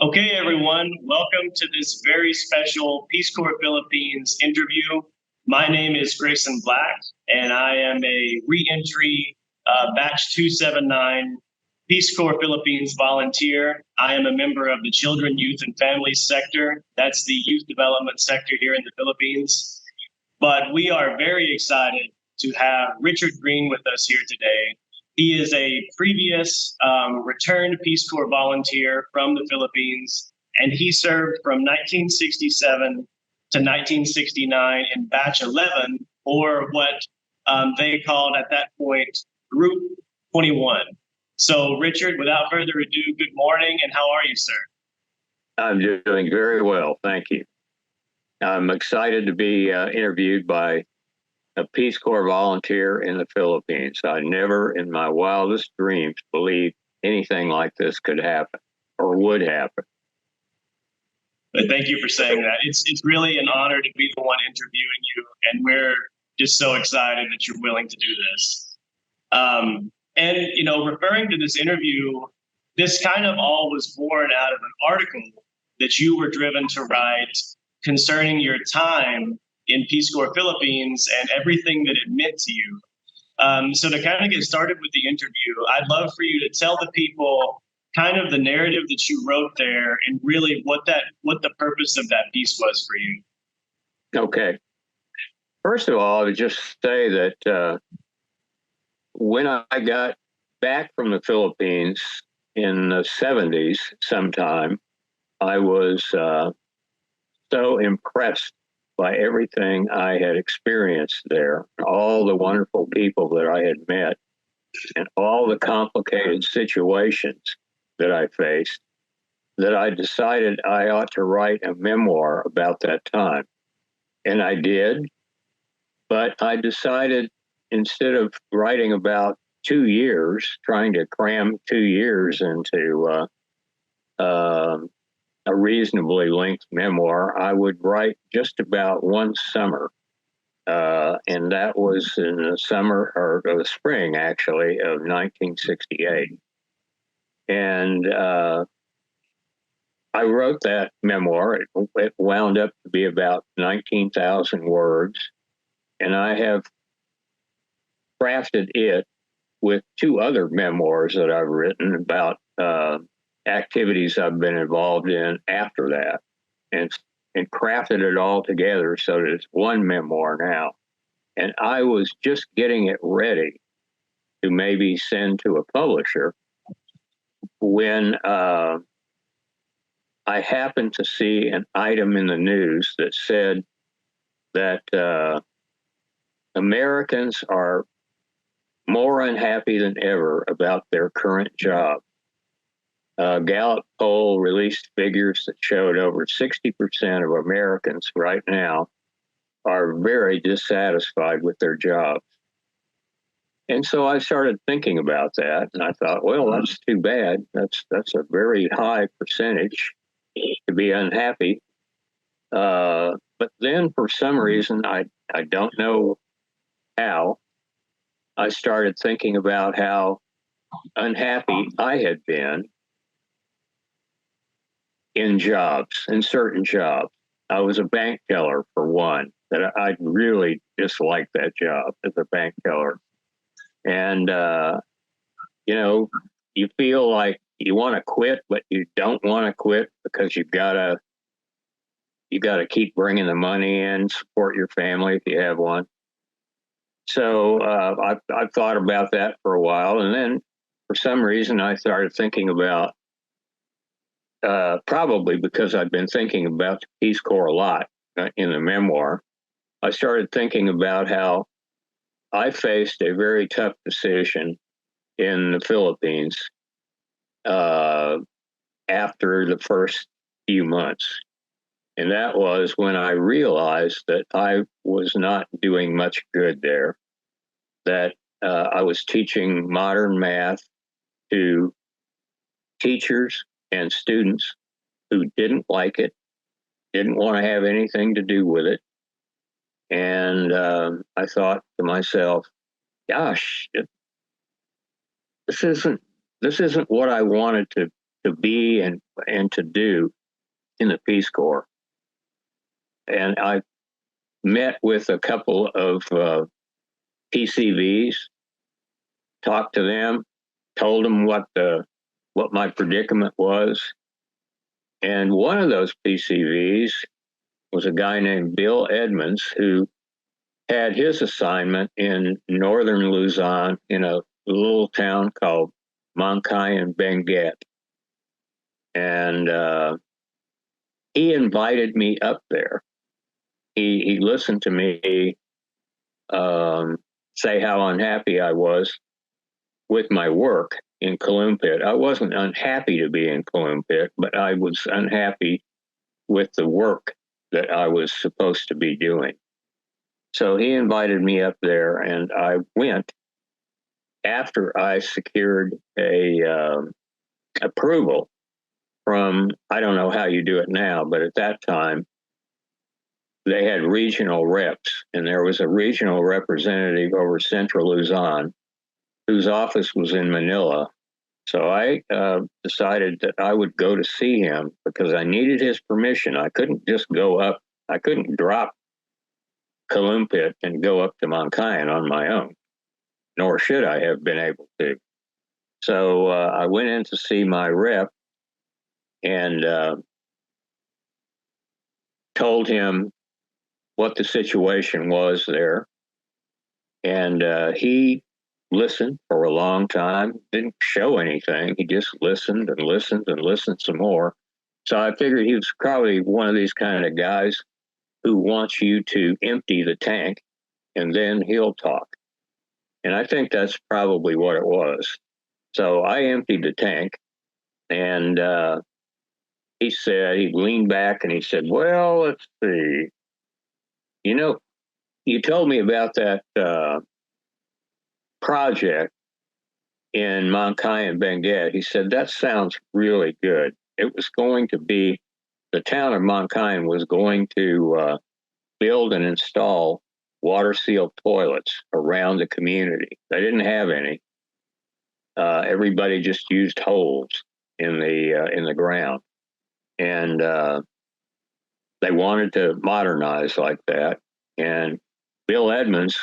Okay, everyone, welcome to this very special Peace Corps Philippines interview. My name is Grayson Black, and I am a reentry batch 279 Peace Corps Philippines volunteer. I am a member of the Children, Youth, and Families sector. That's the youth development sector here in the Philippines. But we are very excited to have Richard Green with us here today. He is a previous returned Peace Corps volunteer from the Philippines, and he served from 1967 to 1969 in Batch 11, or what they called at that point Group 21. So, Richard, without further ado, good morning, and how are you, sir? I'm doing very well, thank you. I'm excited to be interviewed by a Peace Corps volunteer in the Philippines. I never in my wildest dreams believed anything like this could happen or would happen. But thank you for saying that. It's really an honor to be the one interviewing you, and we're just so excited that you're willing to do this. And referring to this interview, this kind of all was born out of an article that you were driven to write concerning your time in Peace Corps Philippines and everything that it meant to you. So to kind of get started with the interview, I'd love for you to tell the people kind of the narrative that you wrote there and really what the purpose of that piece was for you. Okay. First of all, I would just say that when I got back from the Philippines in the 70s sometime, I was so impressed by everything I had experienced there, all the wonderful people that I had met, and all the complicated situations that I faced, that I decided I ought to write a memoir about that time. And I did, but I decided instead of writing about 2 years, trying to cram 2 years into a reasonably length memoir, I would write just about one summer. And that was in the summer or the spring, actually, of 1968. And I wrote that memoir. It wound up to be about 19,000 words. And I have crafted it with 2 other memoirs that I've written about activities I've been involved in after that, and crafted it all together so that it's one memoir now. And I was just getting it ready to maybe send to a publisher when I happened to see an item in the news that said that Americans are more unhappy than ever about their current job. Gallup poll released figures that showed over 60% of Americans right now are very dissatisfied with their jobs. And so I started thinking about that, and I thought, well, that's too bad. That's a very high percentage to be unhappy. But then for some reason, I don't know how, I started thinking about how unhappy I had been in jobs, in certain jobs. I was a bank teller, for one, that I really disliked that job as a bank teller. And, you feel like you want to quit, but you don't want to quit because you gotta keep bringing the money in, support your family if you have one. So I've thought about that for a while. And then for some reason, I started thinking about, probably because I've been thinking about the Peace Corps a lot in the memoir, I started thinking about how I faced a very tough decision in the Philippines after the first few months. And that was when I realized that I was not doing much good there, that I was teaching modern math to teachers and students who didn't like it, didn't want to have anything to do with it. And I thought to myself, gosh, this isn't what I wanted to to be and to do in the Peace Corps. And I met with a couple of PCVs, talked to them, told them what my predicament was. And one of those PCVs was a guy named Bill Edmonds, who had his assignment in northern Luzon in a little town called Mankayan Benguet. And he invited me up there. He listened to me say how unhappy I was with my work in Calumpit. I wasn't unhappy to be in Calumpit, but I was unhappy with the work that I was supposed to be doing. So he invited me up there, and I went after I secured a approval from, I don't know how you do it now, but at that time, they had regional reps, and there was a regional representative over Central Luzon whose office was in Manila. So I decided that I would go to see him because I needed his permission. I couldn't just go up. I couldn't drop Calumpit and go up to Mankayan on my own, nor should I have been able to. So I went in to see my rep and told him what the situation was there. And he listened for a long time, didn't show anything. He just listened and listened and listened some more. So I figured he was probably one of these kind of guys who wants you to empty the tank and then he'll talk. And I think that's probably what it was. So I emptied the tank, and he leaned back and he said, well, let's see. You know, you told me about that project in Mankayan Benguet. He said, that sounds really good. It was going to be, the town of Mankayan was going to build and install water sealed toilets around the community. They didn't have any. Everybody just used holes in the ground, and they wanted to modernize like that. And Bill Edmonds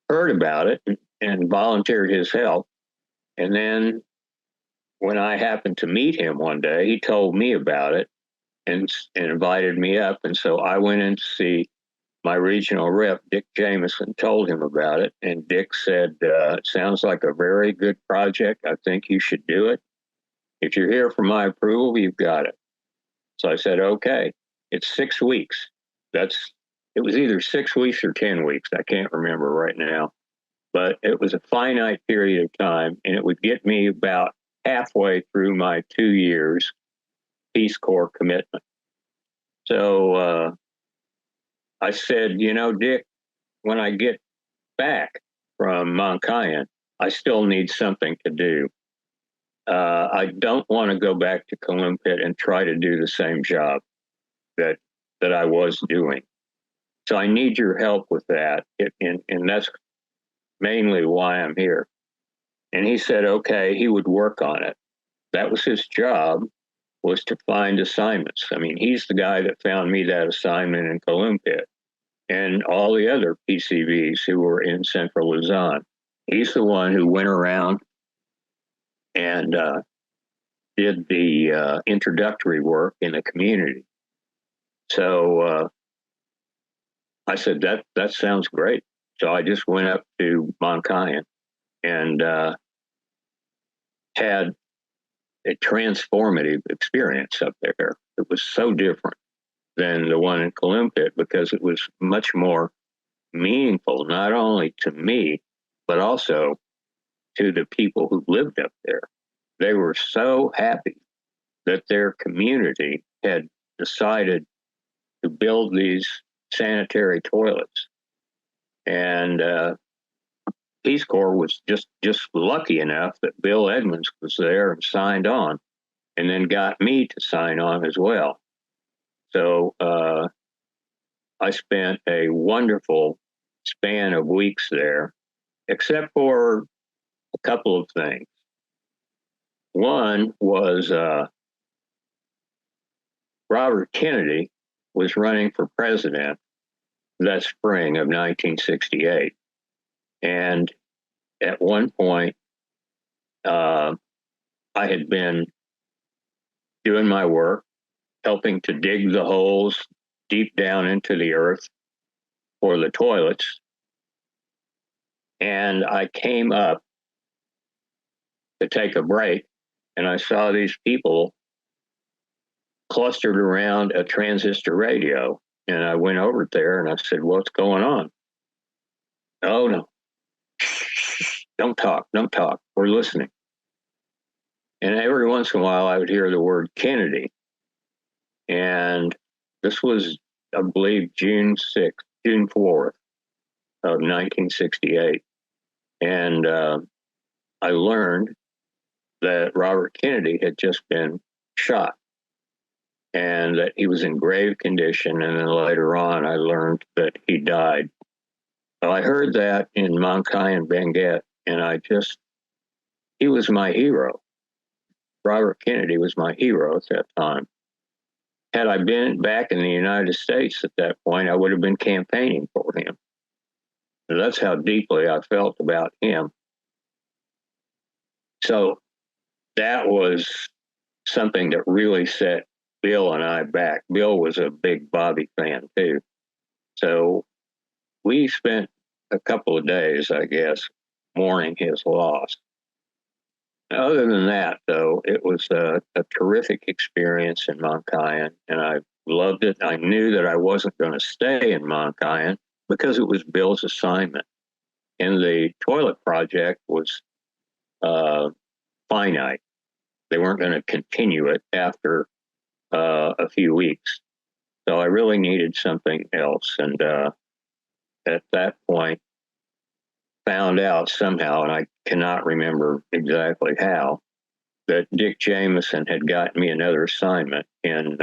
heard about it and volunteered his help. And then when I happened to meet him one day, he told me about it and invited me up. And so I went in to see my regional rep, Dick Jameson, told him about it. And Dick said, it sounds like a very good project. I think you should do it. If you're here for my approval, you've got it. So I said, okay, it's 6 weeks. It was either 6 weeks or 10 weeks. I can't remember right now, but it was a finite period of time, and it would get me about halfway through my 2 years Peace Corps commitment. So I said, Dick, when I get back from Mankayan, I still need something to do. I don't want to go back to Calumpit and try to do the same job that I was doing. So I need your help with that. And that's mainly why I'm here. And he said, okay, he would work on it. That was his job, was to find assignments. I mean, he's the guy that found me that assignment in Calumpit and all the other PCVs who were in Central Luzon. He's the one who went around and did the introductory work in the community. So I said, that sounds great. So I just went up to Mankayan and had a transformative experience up there. It was so different than the one in Calumpit because it was much more meaningful, not only to me, but also to the people who lived up there. They were so happy that their community had decided to build these sanitary toilets. And Peace Corps was just lucky enough that Bill Edmonds was there and signed on, and then got me to sign on as well. So I spent a wonderful span of weeks there, except for a couple of things. One was Robert Kennedy was running for president that spring of 1968. And at one point, I had been doing my work, helping to dig the holes deep down into the earth for the toilets. And I came up to take a break, and I saw these people clustered around a transistor radio. And I went over there and I said, "What's going on?" "Oh, no. Don't talk. We're listening." And every once in a while, I would hear the word Kennedy. And this was, I believe, June 4th of 1968. And I learned that Robert Kennedy had just been shot and that he was in grave condition. And then later on, I learned that he died. So I heard that in Mankayan Benguet, and he was my hero. Robert Kennedy was my hero at that time. Had I been back in the United States at that point, I would have been campaigning for him. So that's how deeply I felt about him. So that was something that really set Bill and I back. Bill was a big Bobby fan too. So we spent a couple of days, I guess, mourning his loss. Other than that, though, it was a terrific experience in Mankayan, and I loved it. I knew that I wasn't going to stay in Mankayan because it was Bill's assignment. And the toilet project was finite. They weren't going to continue it after a few weeks. So I really needed something else. And at that point, found out somehow, and I cannot remember exactly how, that Dick Jameson had gotten me another assignment in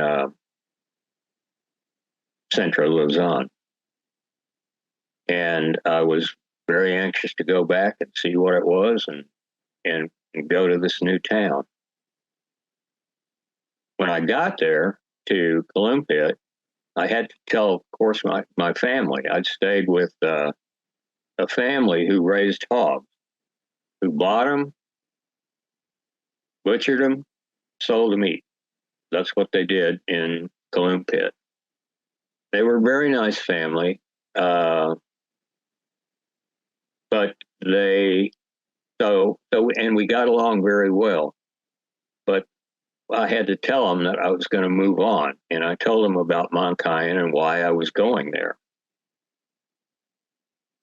Centro Luzon. And I was very anxious to go back and see what it was and go to this new town. When I got there to Calumpit, I had to tell, of course, my family. I'd stayed with a family who raised hogs, who bought them, butchered them, sold the meat. That's what they did in Calumpit. They were a very nice family, but and we got along very well. But I had to tell them that I was going to move on, and I told them about Mankayan and why I was going there.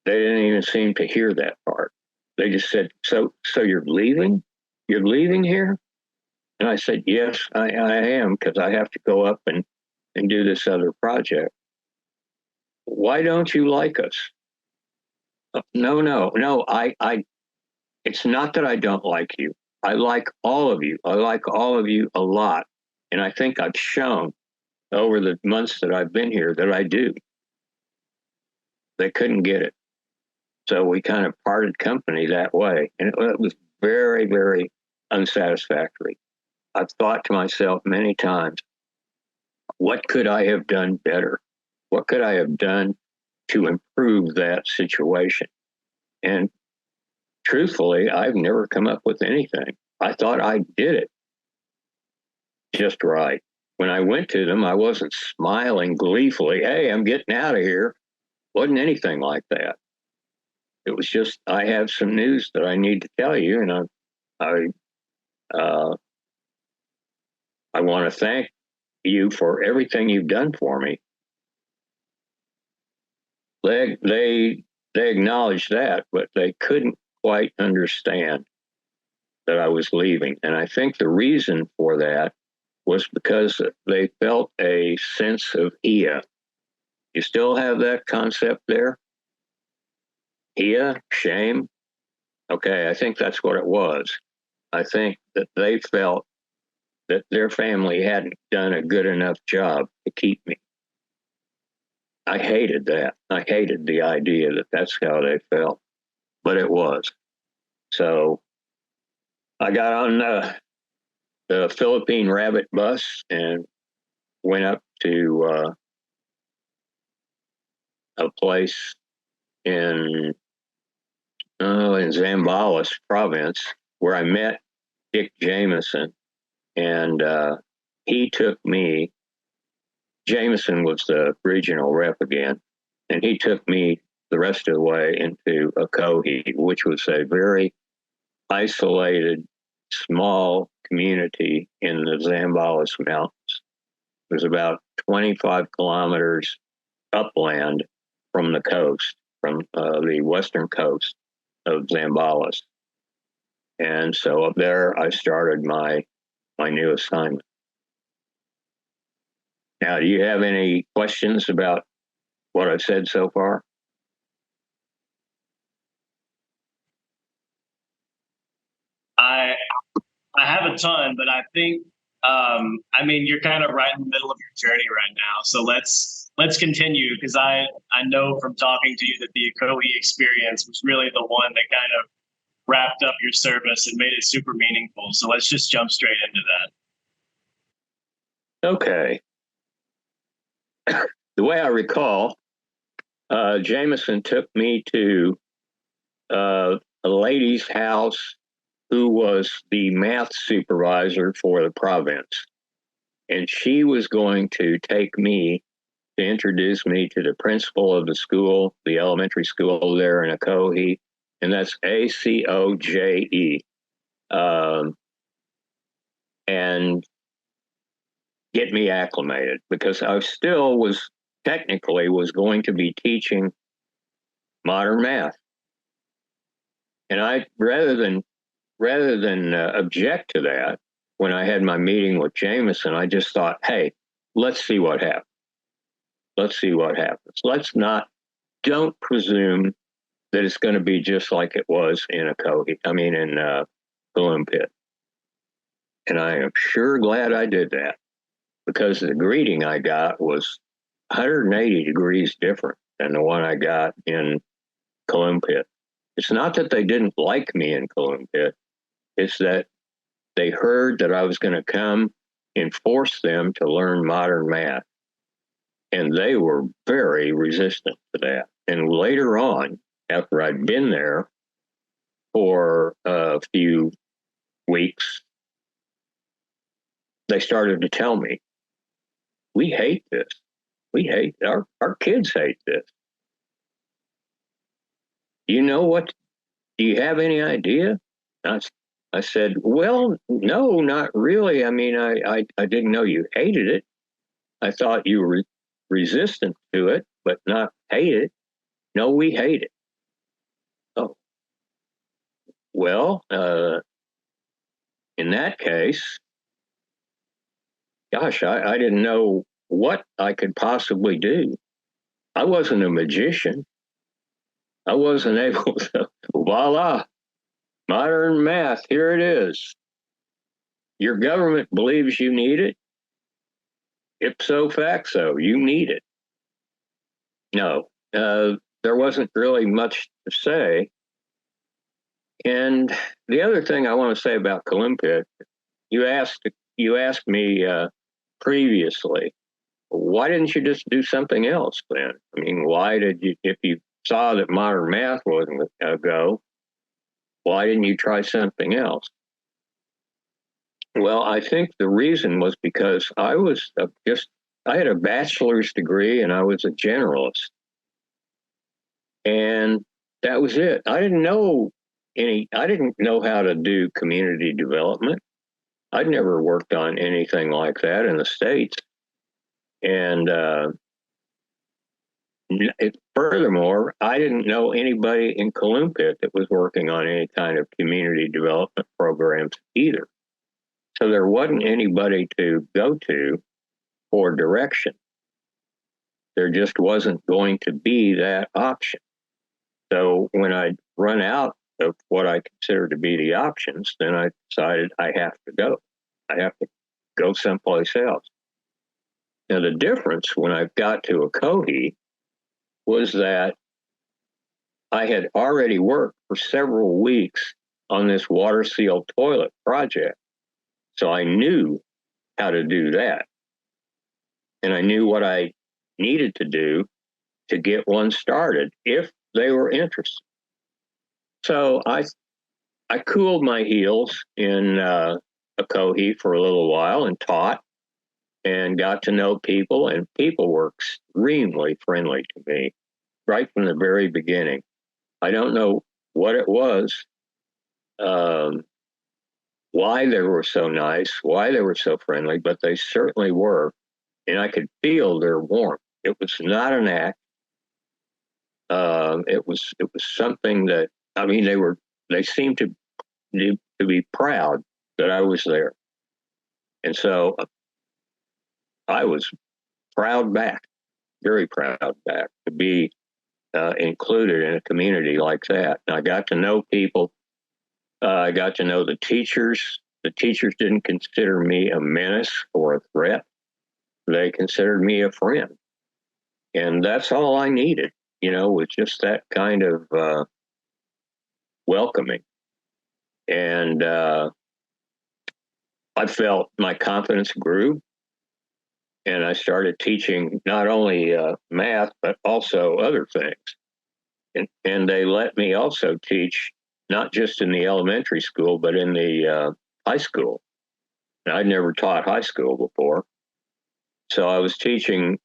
They didn't even seem to hear that part. They just said, so you're leaving? You're leaving here?" And I said, "Yes, I am, because I have to go up and do this other project." "Why don't you like us?" No. It's not that I don't like you. I like all of you. I like all of you a lot. And I think I've shown over the months that I've been here that I do. They couldn't get it. So we kind of parted company that way. And it was very, very unsatisfactory. I've thought to myself many times, what could I have done better? What could I have done to improve that situation? And truthfully, I've never come up with anything. I thought I did it just right. When I went to them, I wasn't smiling gleefully, "Hey, I'm getting out of here." Wasn't anything like that. It was just, "I have some news that I need to tell you, and I want to thank you for everything you've done for me." They acknowledged that, but they couldn't quite understand that I was leaving. And I think the reason for that was because they felt a sense of Ia. You still have that concept there? Ia, shame? Okay, I think that's what it was. I think that they felt that their family hadn't done a good enough job to keep me. I hated that. I hated the idea that that's how they felt, but it was. So I got on the Philippine Rabbit bus and went up to a place in Zambales province where I met Dick Jameson, and he took me. Jameson was the regional rep again, and he took me the rest of the way into Ocoee, which was a very isolated, small community in the Zambales Mountains. It was about 25 kilometers upland from the coast, from the western coast of Zambales. And so up there, I started my new assignment. Now, do you have any questions about what I've said so far? I have a ton, but I think I mean you're kind of right in the middle of your journey right now. So let's continue because I know from talking to you that the Ocoee experience was really the one that kind of wrapped up your service and made it super meaningful. So let's just jump straight into that. Okay. The way I recall, Jameson took me to a lady's house who was the math supervisor for the province. And she was going to take me to introduce me to the principal of the school, the elementary school there in Ocoee, and that's ACOJE. And get me acclimated because I still was going to be teaching modern math. And I, rather than object to that, when I had my meeting with Jameson, I just thought, hey, let's see what happens. Let's see what happens. Don't presume that it's going to be just like it was in Calumpit. And I am sure glad I did that because the greeting I got was 180 degrees different than the one I got in Calumpit. It's not that they didn't like me in Calumpit. It's that they heard that I was going to come and force them to learn modern math. And they were very resistant to that. And later on, after I'd been there for a few weeks, they started to tell me, we hate this. Our kids hate this. You know what? Do you have any idea? I said, well, no, not really. I mean, I didn't know you hated it. I thought you were resistant to it, but not hate it. No, we hate it. Oh, well, in that case, gosh, I didn't know what I could possibly do. I wasn't a magician. I wasn't able to, voila, modern math, here it is. Your government believes you need it. Ipso facto, you need it. No, there wasn't really much to say. And the other thing I want to say about Calumpit, you asked me previously, why didn't you just do something else then? I mean, why did you, if you saw that modern math wasn't a go, why didn't you try something else? Well, I think the reason was because I had a bachelor's degree and I was a generalist. And that was it. I didn't know how to do community development. I'd never worked on anything like that in the States. And furthermore, I didn't know anybody in Calumpit that was working on any kind of community development programs either. So there wasn't anybody to go to for direction. There just wasn't going to be that option. So when I'd run out of what I consider to be the options, then I decided I have to go. I have to go someplace else. Now, the difference when I got to Ocoee was that I had already worked for several weeks on this water sealed toilet project. So I knew how to do that. And I knew what I needed to do to get one started if they were interested. So I cooled my heels in Ocoee for a little while and taught and got to know people, and people were extremely friendly to me right from the very beginning. I don't know what it was, um, why they were so nice, why they were so friendly, but they certainly were, and I could feel their warmth. It was not an act. It was something that, I mean, they seemed to be proud that I was there, and so I was proud back, very proud back to be included in a community like that. And I got to know people. I got to know the teachers. The teachers didn't consider me a menace or a threat. They considered me a friend. And that's all I needed, was just that kind of welcoming. And I felt my confidence grew. And I started teaching not only math, but also other things. And they let me also teach not just in the elementary school, but in the high school. And I'd never taught high school before. So I was teaching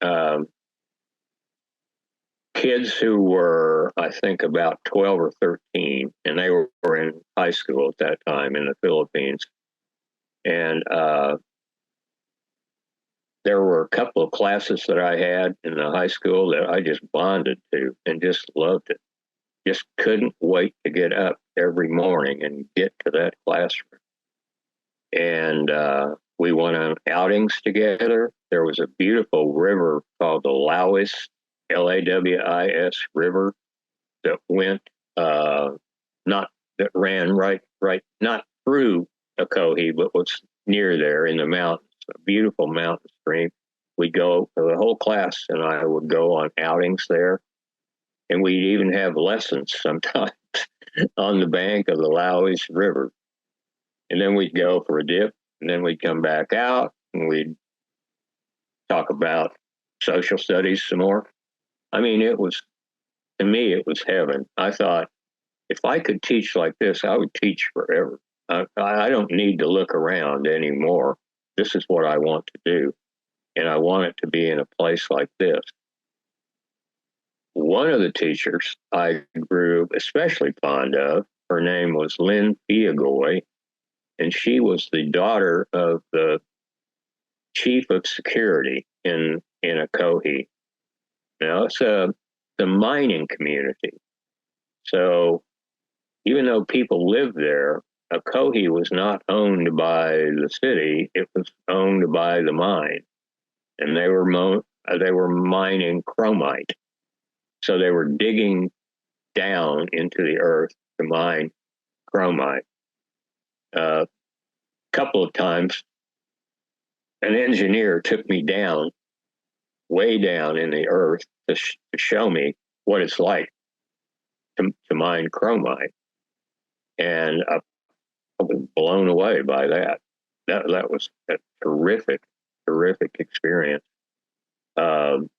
kids who were, I think, about 12 or 13, and they were in high school at that time in the Philippines. And there were a couple of classes that I had in the high school that I just bonded to and just loved it. Just couldn't wait to get up every morning and get to that classroom. And we went on outings together. There was a beautiful river called the Lawis, Lawis River, that went not that ran right not through Ocoee, but was near there in the mountains. A beautiful mountain stream. We'd go for the whole class, and I would go on outings there, and we'd even have lessons sometimes on the bank of the Lawis River. And then we'd go for a dip, and then we'd come back out, and we'd talk about social studies some more. I mean, to me, it was heaven. I thought, if I could teach like this, I would teach forever. I don't need to look around anymore. This is what I want to do. And I want it to be in a place like this. One of the teachers I grew especially fond of, her name was Lynn Fiagoy, and she was the daughter of the chief of security in Ocoee. Now, it's the mining community. So even though people lived there, Ocoee was not owned by the city; it was owned by the mine, and they were mining chromite. So they were digging down into the earth to mine chromite. A couple of times, an engineer took me down, way down in the earth, to show me what it's like to mine chromite, and I was blown away by that. That was a terrific experience. Um,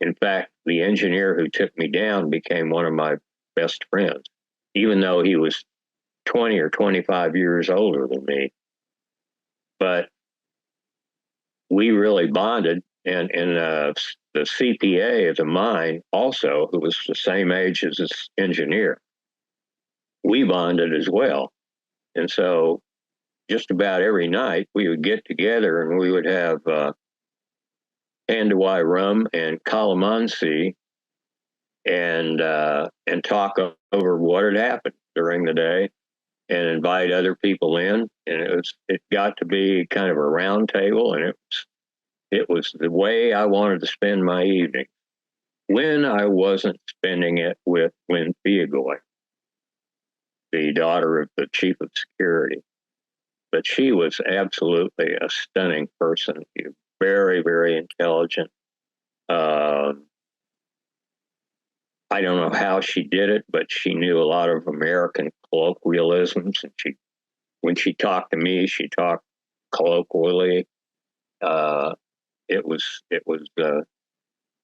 in fact, the engineer who took me down became one of my best friends, even though he was 20 or 25 years older than me. But we really bonded, and the CPA at the mine also, who was the same age as this engineer, we bonded as well. And so just about every night we would get together and we would have Pandawi rum and calamansi and talk over what had happened during the day and invite other people in. And it got to be kind of a round table, and it was the way I wanted to spend my evening when I wasn't spending it with Lynn Fiagoy, the daughter of the chief of security. But she was absolutely a stunning person, very, very intelligent. I don't know how she did it, but she knew a lot of American colloquialisms, and she when she talked to me, she talked colloquially. It was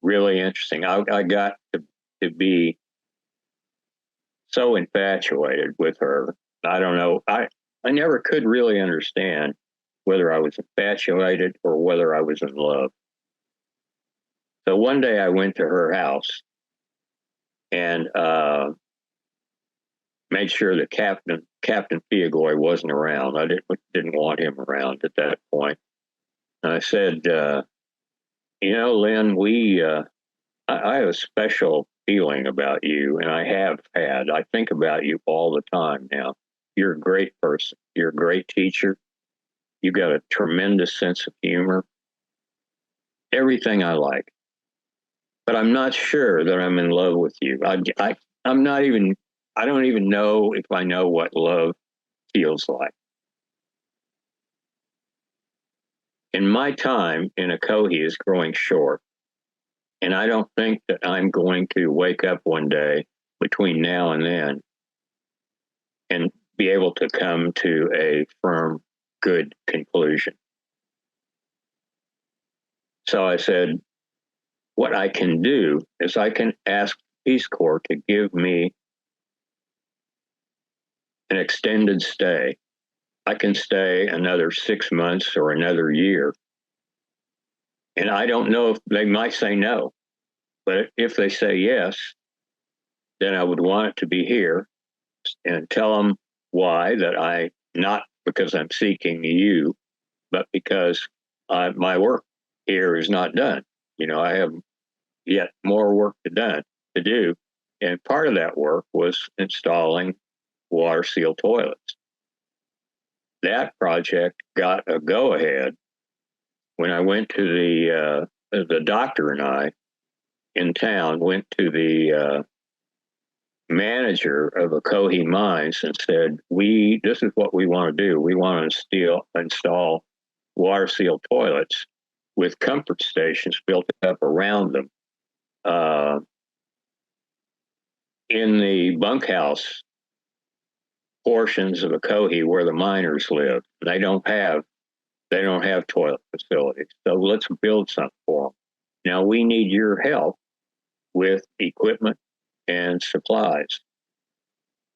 really interesting. I got to be so infatuated with her. I don't know. I never could really understand whether I was infatuated or whether I was in love. So one day I went to her house and made sure that Captain Fiagoy wasn't around. I didn't want him around at that point. And I said, Lynn, I have a special feeling about you, and I have had. I think about you all the time now. You're a great person. You're a great teacher. You've got a tremendous sense of humor. Everything I like. But I'm not sure that I'm in love with you. I'm not even, I don't even know if I know what love feels like. And my time in Ocoee is growing short. And I don't think that I'm going to wake up one day between now and then and be able to come to a firm, good conclusion. So I said, what I can do is I can ask Peace Corps to give me an extended stay. I can stay another 6 months or another year. And I don't know if they might say no, but if they say yes, then I would want it to be here and tell them why, that not because I'm seeking you, but because my work here is not done. I have yet more work to do. And part of that work was installing water seal toilets. That project got a go ahead when I went to the doctor and I in town went to the manager of Ocoee Mines and said, this is what we want to do. We want to install water seal toilets with comfort stations built up around them. In the bunkhouse portions of Ocoee where the miners live, they don't have toilet facilities. So let's build something for them. Now we need your help with equipment and supplies.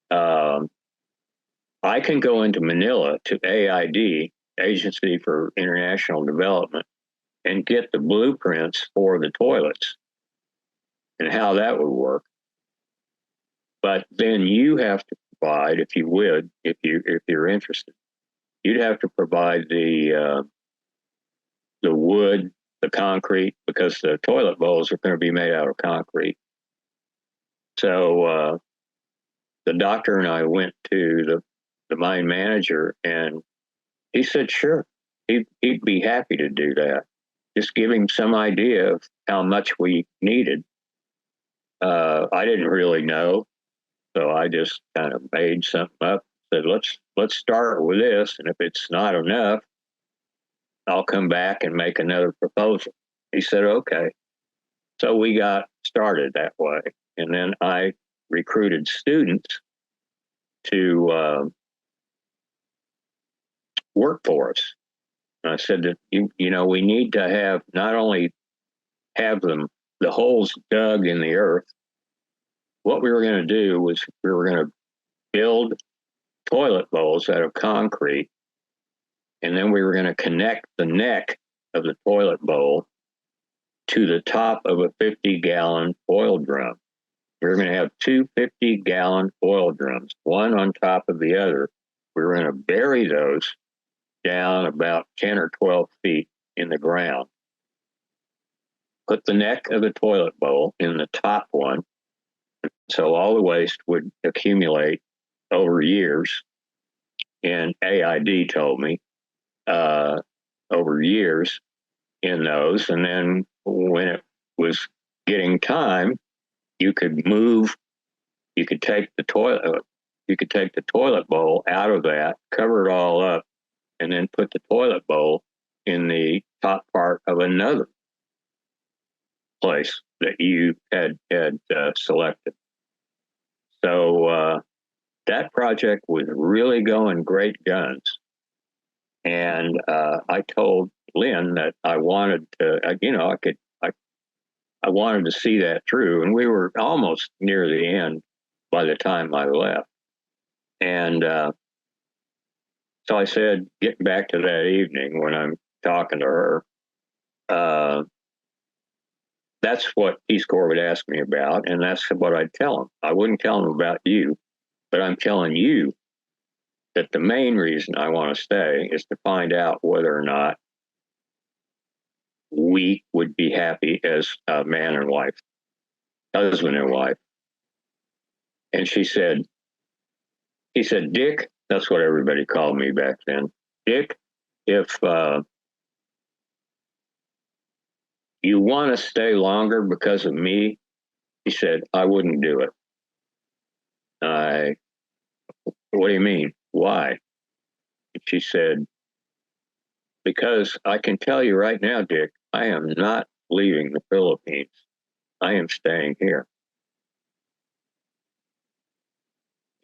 I can go into Manila to AID, Agency for International Development, and get the blueprints for the toilets and how that would work. But then you have to provide, if you would, if you're interested, you'd have to provide the wood, the concrete, because the toilet bowls are going to be made out of concrete. So the doctor and I went to the mine manager, and he said, sure, he'd be happy to do that. Just give him some idea of how much we needed. I didn't really know, so I just kind of made something up. Said, let's start with this, and if it's not enough, I'll come back and make another proposal. He said, okay. So we got started that way, and then I recruited students to work for us. And I said that we need to have not only have the holes dug in the earth. What we were going to do was we were going to build toilet bowls out of concrete, and then we were going to connect the neck of the toilet bowl to the top of a 50-gallon oil drum. We were going to have two 50-gallon oil drums, one on top of the other. We were going to bury those down about 10 or 12 feet in the ground. Put the neck of the toilet bowl in the top one, so all the waste would accumulate over years. And AID told me over years in those. And then when it was getting time, you could take the toilet bowl out of that, cover it all up, and then put the toilet bowl in the top part of another place that you had selected. So that project was really going great guns. And I told Lynn that I wanted to, I wanted to see that through. And we were almost near the end by the time I left. And so I said, getting back to that evening when I'm talking to her, that's what Peace Corps would ask me about. And that's what I'd tell them. I wouldn't tell them about you, but I'm telling you that the main reason I want to stay is to find out whether or not we would be happy as a man and wife, husband and wife. And he said, Dick, that's what everybody called me back then. Dick, if you want to stay longer because of me, he said, I wouldn't do it. What do you mean? Why? She said, because I can tell you right now, Dick, I am not leaving the Philippines. I am staying here.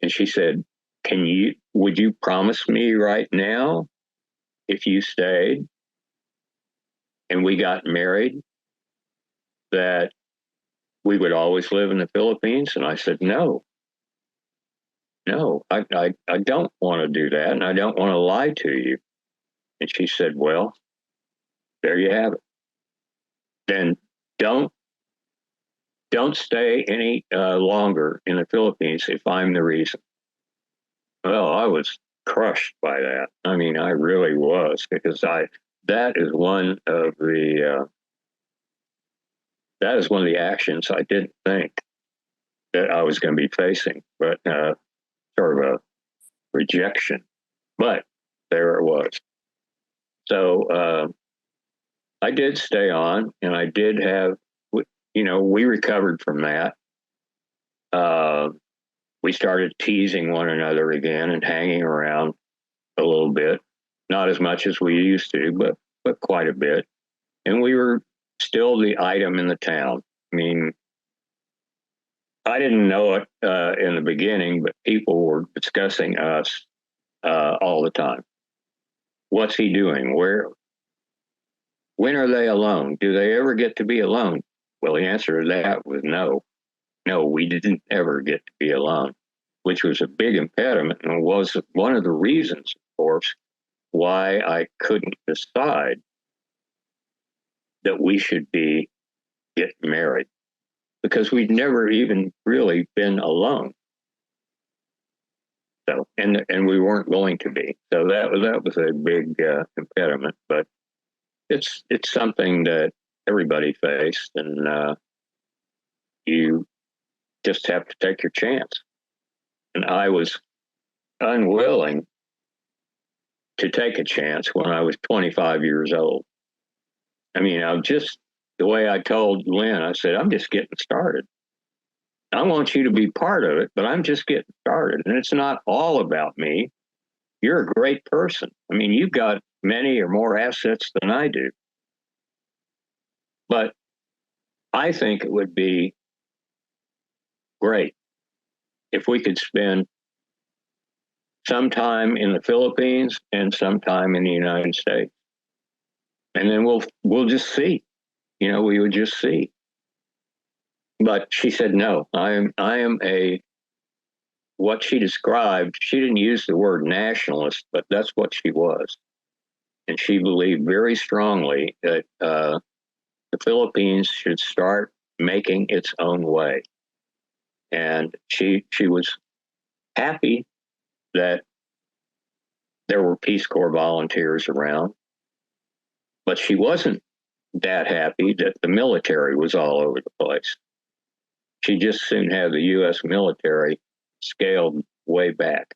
And she said, would you promise me right now, if you stayed and we got married, that we would always live in the Philippines? And I said, no, I don't want to do that. And I don't want to lie to you. And she said, well, there you have it. Then don't stay any longer in the Philippines if I'm the reason. Well, I was crushed by that. I mean, I really was, because that is one of the actions I didn't think that I was going to be facing, but sort of a rejection. But there it was. So I did stay on, and I did have, we recovered from that. We started teasing one another again and hanging around a little bit, not as much as we used to, but quite a bit. And we were still the item in the town. I mean, I didn't know it in the beginning, but people were discussing us all the time. What's he doing? When are they alone? Do they ever get to be alone? Well, the answer to that was no. No, we didn't ever get to be alone, which was a big impediment and was one of the reasons, of course, why I couldn't decide that we should get married, because we'd never even really been alone. So, and we weren't going to be. So that was a big impediment, but it's something that everybody faced, and you just have to take your chance. And I was unwilling to take a chance when I was 25 years old. I mean, the way I told Lynn, I said, I'm just getting started. I want you to be part of it, but I'm just getting started. And it's not all about me. You're a great person. I mean, you've got many or more assets than I do. But I think it would be great if we could spend some time in the Philippines and some time in the United States. And then we'll just see. We would just see. But she said, no, I am what she described, she didn't use the word nationalist, but that's what she was. And she believed very strongly that the Philippines should start making its own way. And she was happy that there were Peace Corps volunteers around, but she wasn't that happy that the military was all over the place. She just soon had the U.S. military scaled way back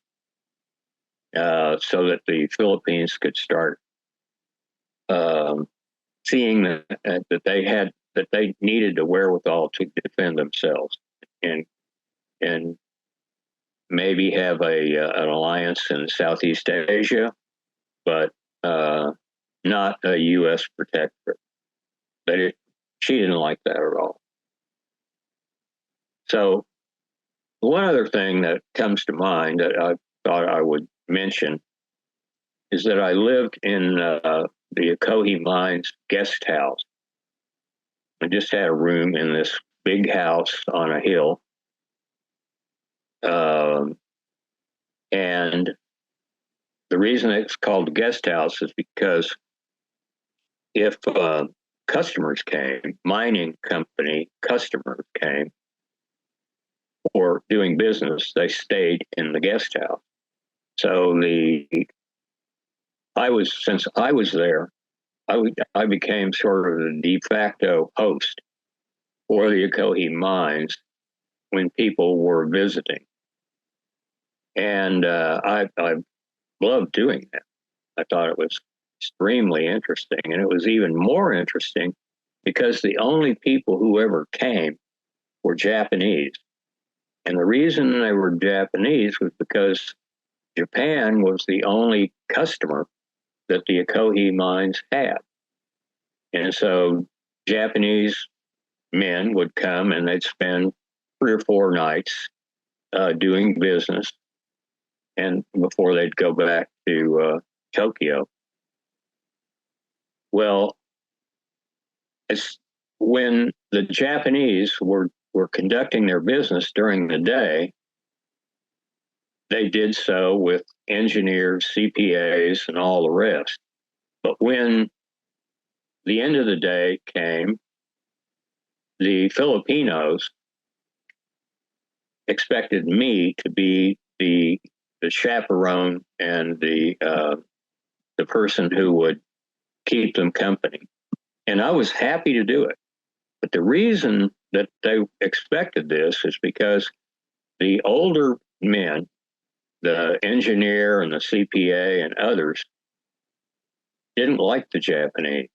so that the Philippines could start seeing that they needed the wherewithal to defend themselves and maybe have an alliance in Southeast Asia, but not a U.S. protectorate. But she didn't like that at all. So One other thing that comes to mind that I thought I would mention is that I lived in the Ocoee Mines guest house. I just had a room in this big house on a hill. And the reason it's called the guest house is because if customers came, mining company customers came for doing business, they stayed in the guest house. So since I was there, I became sort of the de facto host for the Ocoee Mines when people were visiting. And I loved doing that. I thought it was extremely interesting. And it was even more interesting because the only people who ever came were Japanese. And the reason they were Japanese was because Japan was the only customer that the Ocoee Mines had. And so Japanese men would come and they'd spend 3 or 4 nights doing business, and before they'd go back to Tokyo. Well, when the Japanese were conducting their business during the day, they did so with engineers, CPAs, and all the rest. But when the end of the day came, the Filipinos expected me to be the chaperone and the person who would keep them company. And I was happy to do it. But the reason that they expected this is because the older men, the engineer and the CPA and others, didn't like the Japanese.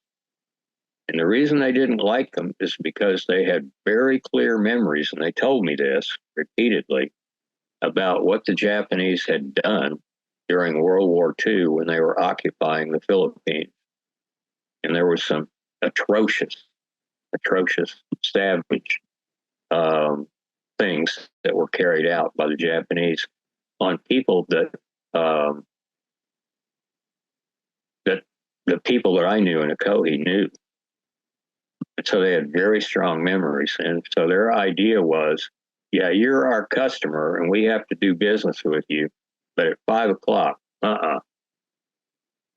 And the reason they didn't like them is because they had very clear memories, and they told me this repeatedly, about what the Japanese had done during World War II when they were occupying the Philippines. And there was some atrocious, savage things that were carried out by the Japanese on people that the people that I knew in Ocoee knew. And so they had very strong memories. And so their idea was, yeah, you're our customer and we have to do business with you. But at 5 o'clock,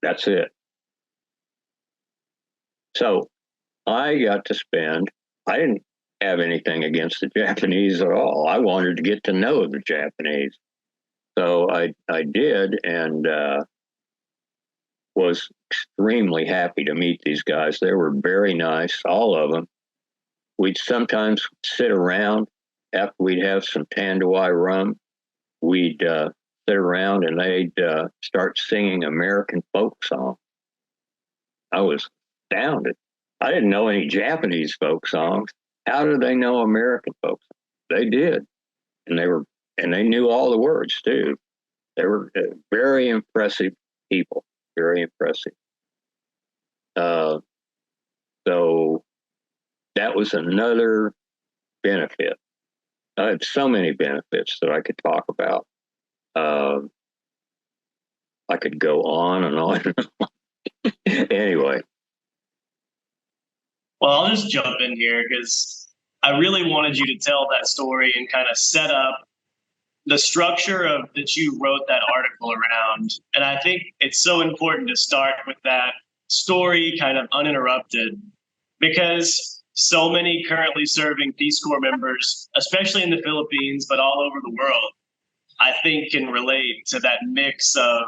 that's it. So I got to I didn't have anything against the Japanese at all. I wanted to get to know the Japanese. So I did, and was extremely happy to meet these guys. They were very nice, all of them. We'd sometimes sit around after we'd have some Tanduay rum. We'd sit around and they'd start singing American folk songs. I was astounded. I didn't know any Japanese folk songs. How did they know American folk songs? They did, and they knew all the words too. They were very impressive people. Very impressive. So that was another benefit. I had so many benefits that I could talk about. I could go on and on. Anyway. Well, I'll just jump in here because I really wanted you to tell that story and kind of set up the structure of that you wrote that article around. And I think it's so important to start with that story kind of uninterrupted, because so many currently serving Peace Corps members, especially in the Philippines, but all over the world, I think can relate to that mix of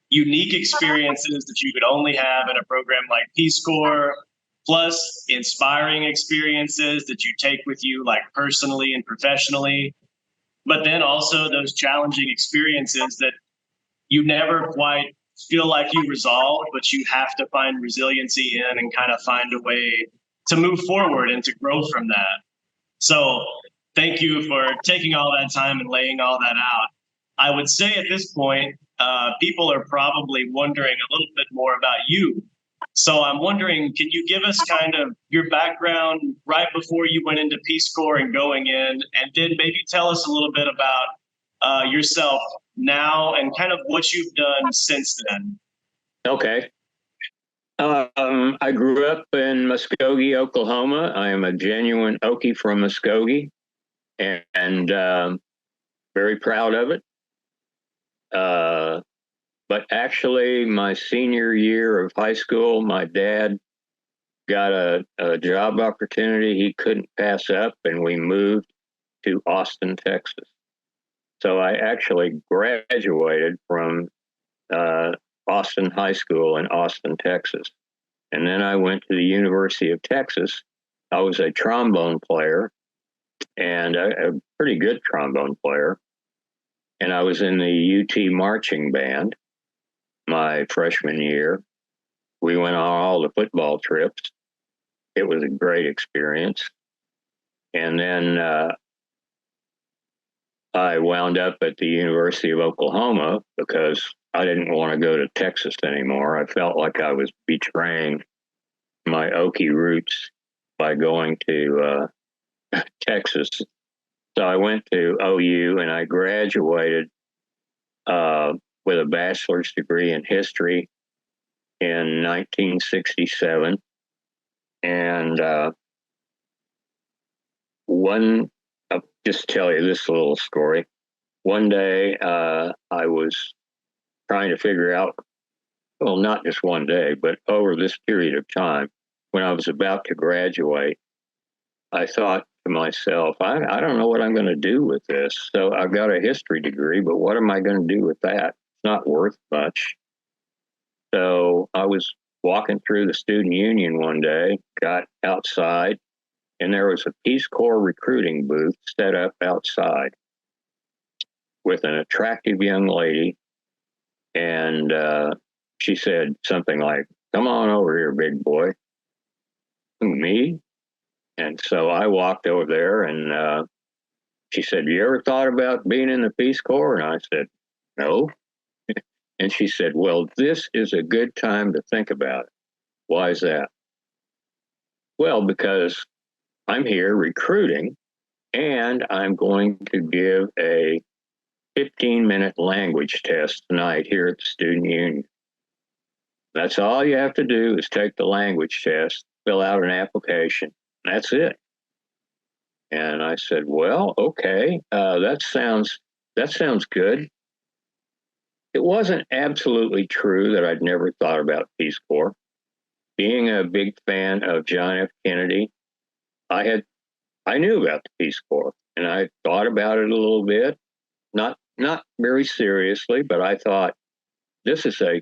unique experiences that you could only have in a program like Peace Corps, plus inspiring experiences that you take with you, like personally and professionally, but then also those challenging experiences that you never quite feel like you resolved, but you have to find resiliency in and kind of find a way to move forward and to grow from that. So thank you for taking all that time and laying all that out. I would say at this point, people are probably wondering a little bit more about you So I'm wondering, can you give us kind of your background right before you went into Peace Corps and going in, and then maybe tell us a little bit about yourself now and kind of what you've done since then? Okay. I grew up in Muskogee, Oklahoma. I am a genuine Okie from Muskogee, and very proud of it. Uh, but actually, my senior year of high school, my dad got a job opportunity he couldn't pass up, and we moved to Austin, Texas. So I actually graduated from uh, Austin High School in Austin, Texas. And then I went to the University of Texas. I was a trombone player and a pretty good trombone player. And I was in the UT marching band my freshman year. We went on all the football trips. It was a great experience. And then I wound up at the University of Oklahoma because I didn't want to go to Texas anymore. I felt like I was betraying my Okie roots by going to Texas. So I went to OU and I graduated with a bachelor's degree in history in 1967. And I'll just tell you this little story. One day I was trying to figure out, well, not just one day, but over this period of time, when I was about to graduate, I thought to myself, I don't know what I'm going to do with this. So I've got a history degree, but what am I going to do with that? It's not worth much. So I was walking through the student union one day, got outside, and there was a Peace Corps recruiting booth set up outside with an attractive young lady. And she said something like, "Come on over here, big boy." Me? And so I walked over there and she said, "You ever thought about being in the Peace Corps?" And I said, "No." And she said, "Well, this is a good time to think about it." "Why is that?" "Well, because I'm here recruiting and I'm going to give a 15-minute language test tonight here at the student union. That's all you have to do is take the language test, fill out an application. That's it." And I said, "Well, okay, that sounds good." It wasn't absolutely true that I'd never thought about Peace Corps. Being a big fan of John F. Kennedy, I knew about the Peace Corps and I thought about it a little bit, not very seriously, but I thought this is a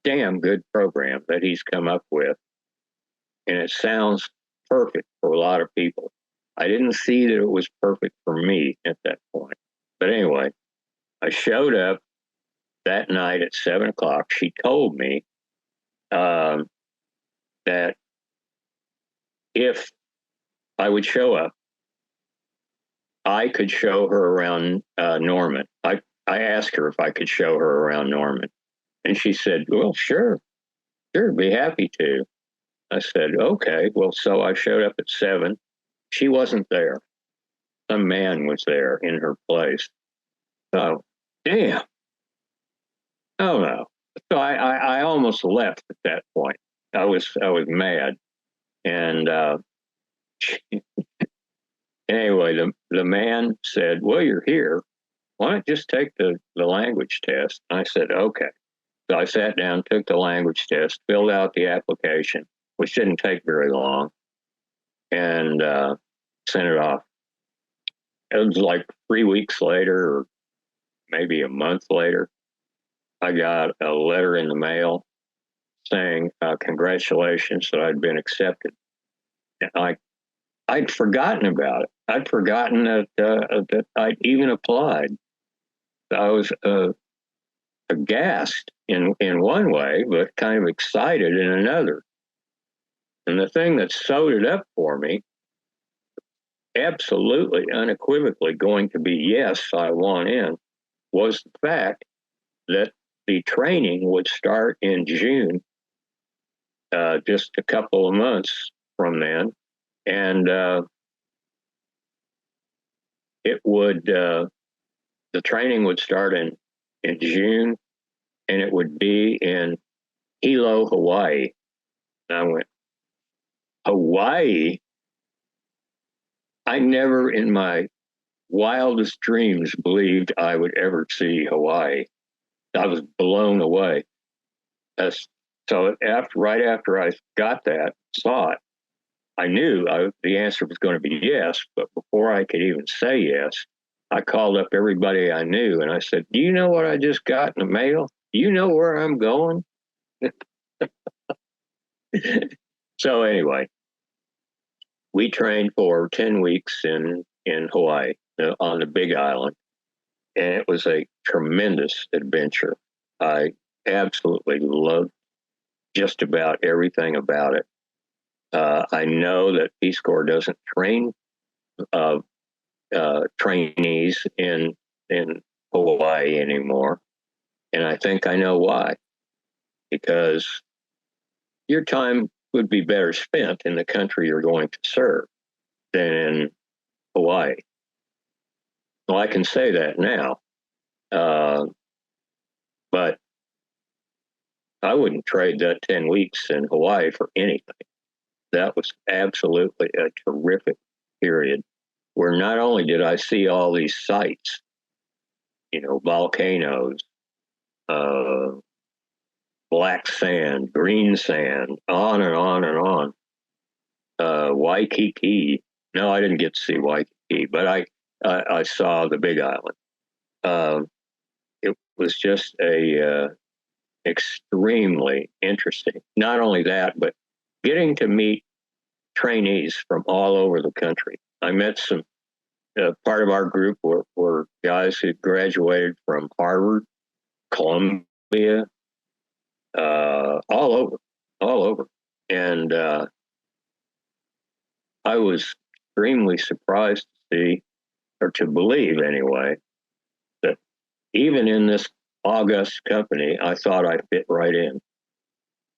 damn good program that he's come up with, and it sounds perfect for a lot of people. I didn't see that it was perfect for me at that point. But anyway, I showed up that night at 7 o'clock. She told me that if I would show up, I could show her around Norman. I asked her if I could show her around Norman. And she said, "Well, sure, be happy to." I said, "Okay." Well, so I showed up at 7. She wasn't there. Some man was there in her place. Oh, damn. Oh no. So I almost left at that point. I was mad. And anyway, the man said, "Well, you're here. Why don't you just take the language test?" And I said, "Okay." So I sat down, took the language test, filled out the application, which didn't take very long, and sent it off. It was like 3 weeks later, or maybe a month later, I got a letter in the mail saying congratulations that I'd been accepted. And I'd forgotten about it. I'd forgotten that I'd even applied. I was aghast in one way, but kind of excited in another. And the thing that sewed it up for me, absolutely unequivocally going to be yes, I want in, was the fact that the training would start in June just a couple of months from then. And it would, the training would start in June, and it would be in Hilo, Hawaii. And I went, Hawaii? I never in my wildest dreams believed I would ever see Hawaii. I was blown away. So right after I got that, saw it, I knew the answer was going to be yes. But before I could even say yes, I called up everybody I knew and I said, "Do you know what I just got in the mail? Do you know where I'm going?" So anyway, we trained for 10 weeks in Hawaii on the Big Island, and it was a tremendous adventure. I absolutely loved just about everything about it. I know that Peace Corps doesn't train trainees in Hawaii anymore, and I think I know why. Because your time would be better spent in the country you're going to serve than in Hawaii. Well, I can say that now, but I wouldn't trade that 10 weeks in Hawaii for anything. That was absolutely a terrific period where not only did I see all these sites, volcanoes, uh, black sand, green sand, on and on and on. Waikiki. No, I didn't get to see Waikiki, but I saw the Big Island. It was just a extremely interesting. Not only that, but getting to meet trainees from all over the country. I met some. Part of our group were guys who graduated from Harvard, Columbia, all over, and I was extremely surprised to see, or to believe anyway, that even in this august company, I thought I fit right in,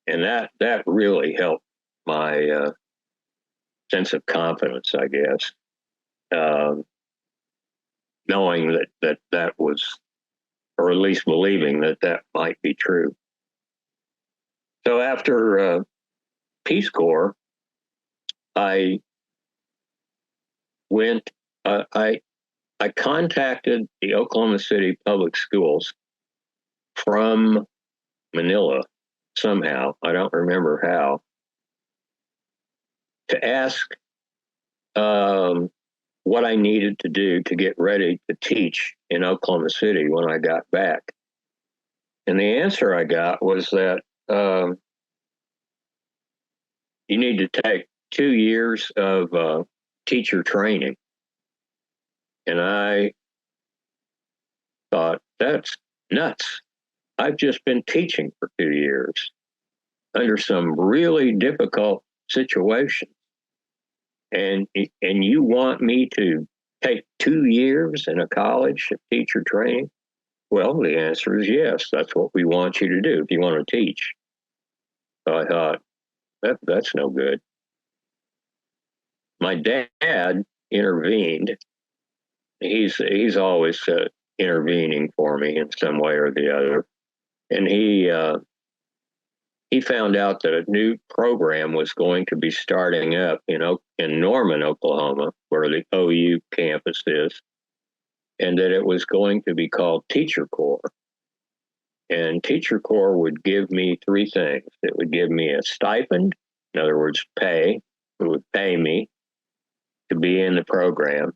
and that really helped my sense of confidence, I guess, knowing that was, or at least believing that might be true. So after Peace Corps, I went. I contacted the Oklahoma City Public Schools from Manila somehow. I don't remember how. To ask what I needed to do to get ready to teach in Oklahoma City when I got back. And the answer I got was that you need to take 2 years of teacher training. And I thought, that's nuts. I've just been teaching for 2 years under some really difficult situations. And you want me to take 2 years in a college of teacher training? Well, the answer is yes. That's what we want you to do if you want to teach. So I thought, that's no good. My dad intervened. He's always intervening for me in some way or the other, and he found out that a new program was going to be starting up in Norman, Oklahoma, where the OU campus is, and that it was going to be called Teacher Corps. And Teacher Corps would give me 3 things. It would give me a stipend, in other words, pay. It would pay me to be in the program,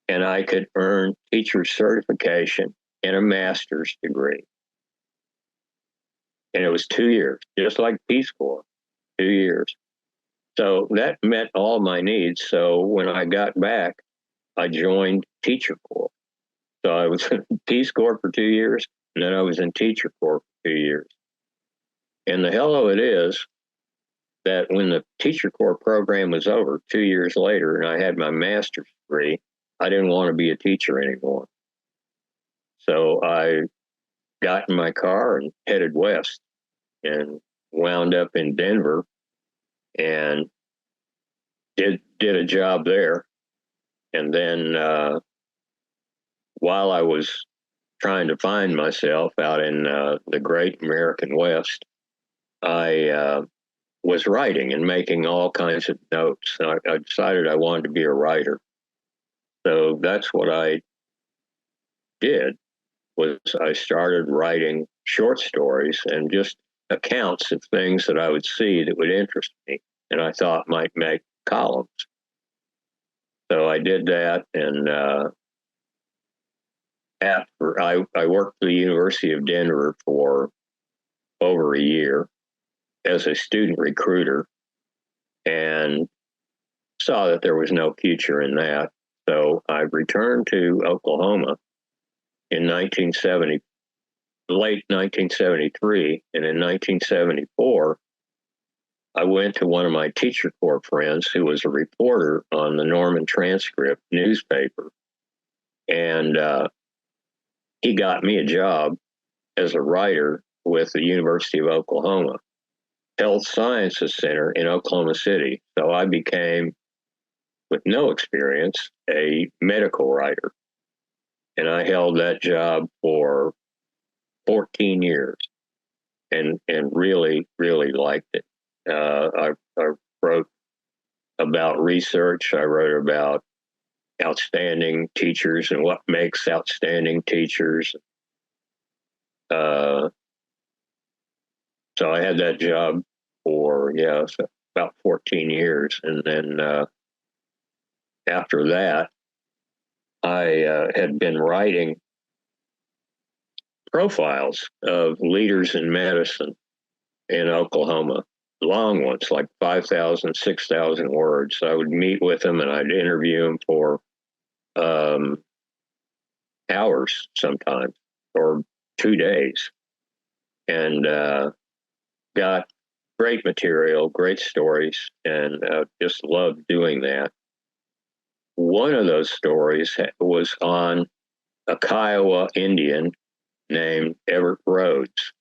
and I could earn teacher certification and a master's degree. And it was 2 years, just like Peace Corps, 2 years. So that met all my needs. So when I got back, I joined Teacher Corps. So I was in Peace Corps for 2 years, and then I was in Teacher Corps for 2 years. And the hell of it is that when the Teacher Corps program was over 2 years later and I had my master's degree, I didn't want to be a teacher anymore. So I got in my car and headed west. And wound up in Denver and did a job there. And then while I was trying to find myself out in the great American West, I was writing and making all kinds of notes. I decided I wanted to be a writer. So that's what I did, was I started writing short stories and just accounts of things that I would see that would interest me and I thought might make columns. So I did that, and after I worked for the University of Denver for over a year as a student recruiter, and saw that there was no future in that. So I returned to Oklahoma in late 1973, and in 1974, I went to one of my teacher corps friends who was a reporter on the Norman Transcript newspaper, and he got me a job as a writer with the University of Oklahoma Health Sciences Center in Oklahoma City. So I became, with no experience, a medical writer. And I held that job for 14 years and really, really liked it. I wrote about research. I wrote about outstanding teachers and what makes outstanding teachers. So I had that job for, so about 14 years. And then after that, I had been writing profiles of leaders in medicine in Oklahoma, long ones, like 5,000, 6,000 words. I would meet with them and I'd interview them for hours sometimes, or 2 days, and got great material, great stories, and just loved doing that. One of those stories was on a Kiowa Indian named Everett Rhodes.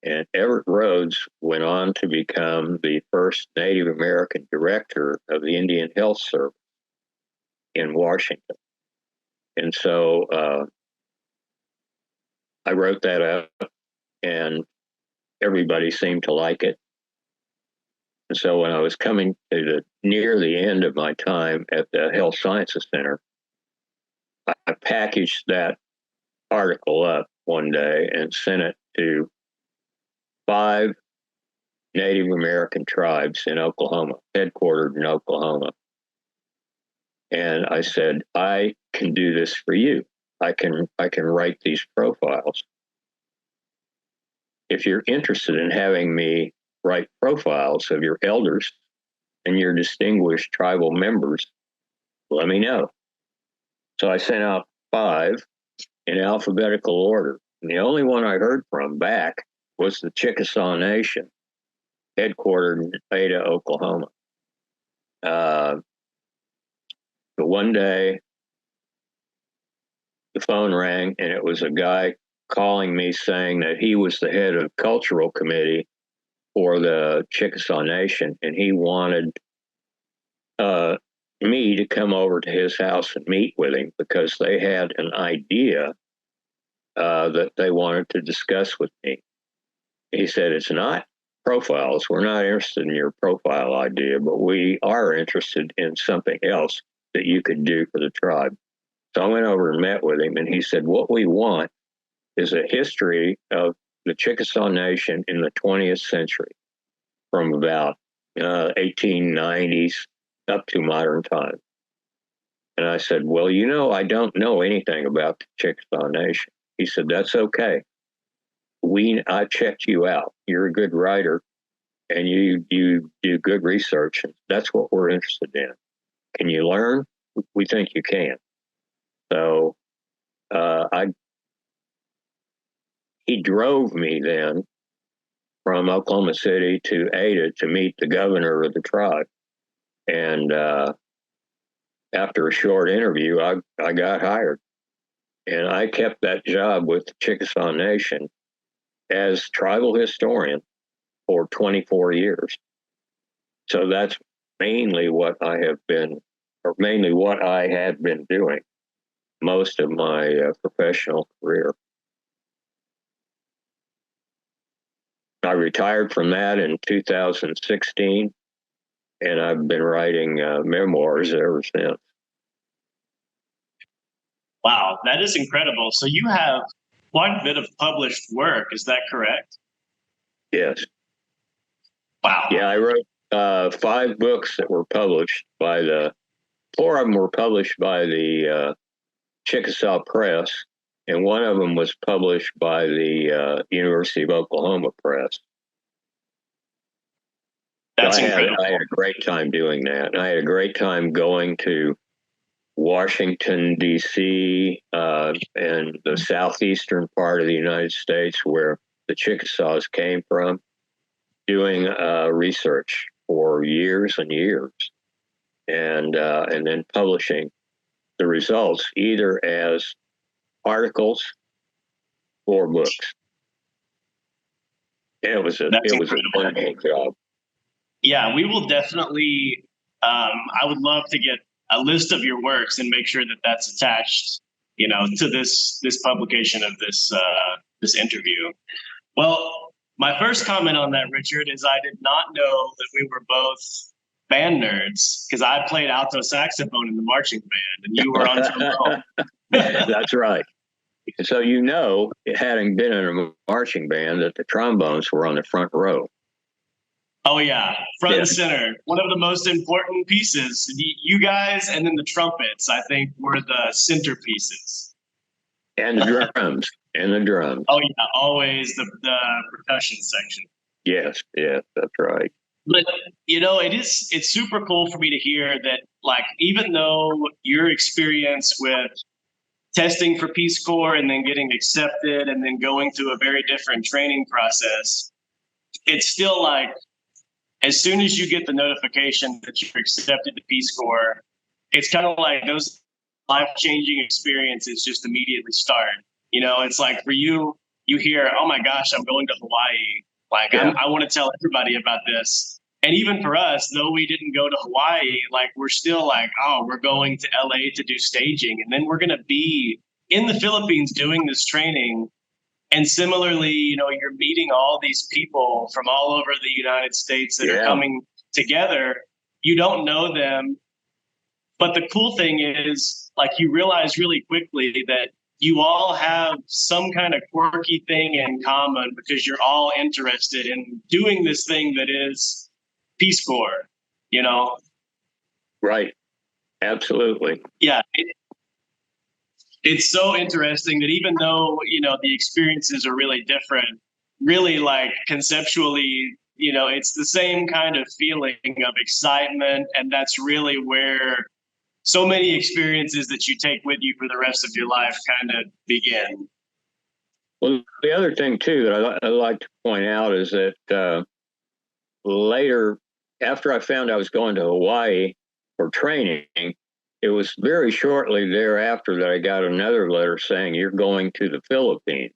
And Everett Rhodes went on to become the first Native American director of the Indian Health Service in Washington. And so I wrote that up, and everybody seemed to like it. And so when I was coming to near the end of my time at the Health Sciences Center, I packaged that article up one day and sent it to 5 Native American tribes in Oklahoma, headquartered in Oklahoma. And I said, I can do this for you. I can write these profiles. If you're interested in having me write profiles of your elders and your distinguished tribal members, let me know. So I sent out 5 in alphabetical order. And the only one I heard from back was the Chickasaw Nation, headquartered in Ada, Oklahoma. But one day, the phone rang, and it was a guy calling me saying that he was the head of cultural committee for the Chickasaw Nation, and he wanted me to come over to his house and meet with him because they had an idea that they wanted to discuss with me. He said, it's not profiles. We're not interested in your profile idea, but we are interested in something else that you could do for the tribe. So I went over and met with him, and he said, what we want is a history of the Chickasaw Nation in the 20th century, from about 1890s up to modern times. And I said, well, I don't know anything about the Chickasaw Nation. He said, that's okay. I checked you out. You're a good writer, and you do good research, and that's what we're interested in. Can you learn? We think you can. So he drove me then from Oklahoma City to Ada to meet the governor of the tribe. And after a short interview, I got hired. And I kept that job with the Chickasaw Nation as tribal historian for 24 years. So that's mainly what I have been, or mainly what I had been doing most of my professional career. I retired from that in 2016, and I've been writing memoirs ever since. Wow, that is incredible. So you have quite a bit of published work, is that correct? Yes. Wow. Yeah, I wrote 5 books that were published by 4 of them were published by the Chickasaw Press, and one of them was published by the University of Oklahoma Press. That's incredible. I had a great time doing that. I had a great time going to Washington, D.C., and the southeastern part of the United States where the Chickasaws came from, doing research for years and years, and then publishing the results either as articles or books. And it was a wonderful job. Yeah, we will definitely. I would love to get a list of your works and make sure that that's attached, to this publication of this interview. Well, my first comment on that, Richard, is I did not know that we were both band nerds, because I played alto saxophone in the marching band and you were on trombone. That's right. So, having been in a marching band, that the trombones were on the front row. Oh, yeah. Front and center. One of the most important pieces. You guys and then the trumpets, I think, were the centerpieces. And the drums. Oh, yeah. Always the percussion section. Yes, that's right. But, it's super cool for me to hear that, like, even though your experience with testing for Peace Corps and then getting accepted and then going through a very different training process, it's still like, as soon as you get the notification that you're accepted to Peace Corps, it's kind of like those life-changing experiences just immediately start. It's like for you hear, oh my gosh, I'm going to Hawaii. Like, yeah. I want to tell everybody about this. And even for us, though we didn't go to Hawaii, like, we're still like, oh, we're going to LA to do staging. And then we're going to be in the Philippines doing this training. And similarly, you're meeting all these people from all over the United States that are coming together. You don't know them. But the cool thing is, like, you realize really quickly that you all have some kind of quirky thing in common because you're all interested in doing this thing that is Peace Corps, Right. Absolutely. Yeah. It's so interesting that even though, the experiences are really different, really, like, conceptually, it's the same kind of feeling of excitement. And that's really where so many experiences that you take with you for the rest of your life kind of begin. Well, the other thing, too, that I like to point out is that later, after I found I was going to Hawaii for training, it was very shortly thereafter that I got another letter saying, you're going to the Philippines.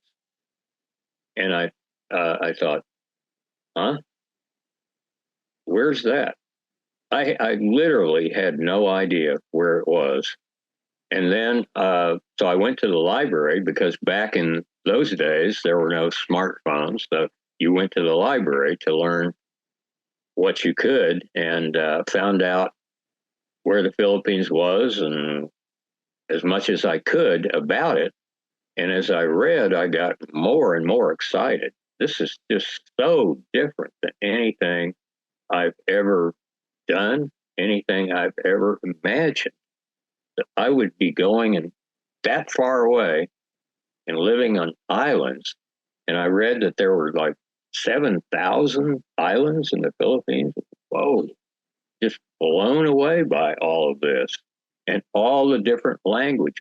And I thought, huh? Where's that? I literally had no idea where it was. And then, so I went to the library, because back in those days, there were no smartphones. So you went to the library to learn what you could, and found out where the Philippines was and as much as I could about it. And as I read, I got more and more excited. This is just so different than anything I've ever done, anything I've ever imagined. That I would be going and that far away and living on islands. And I read that there were like 7,000 islands in the Philippines. Whoa, just blown away by all of this and all the different languages.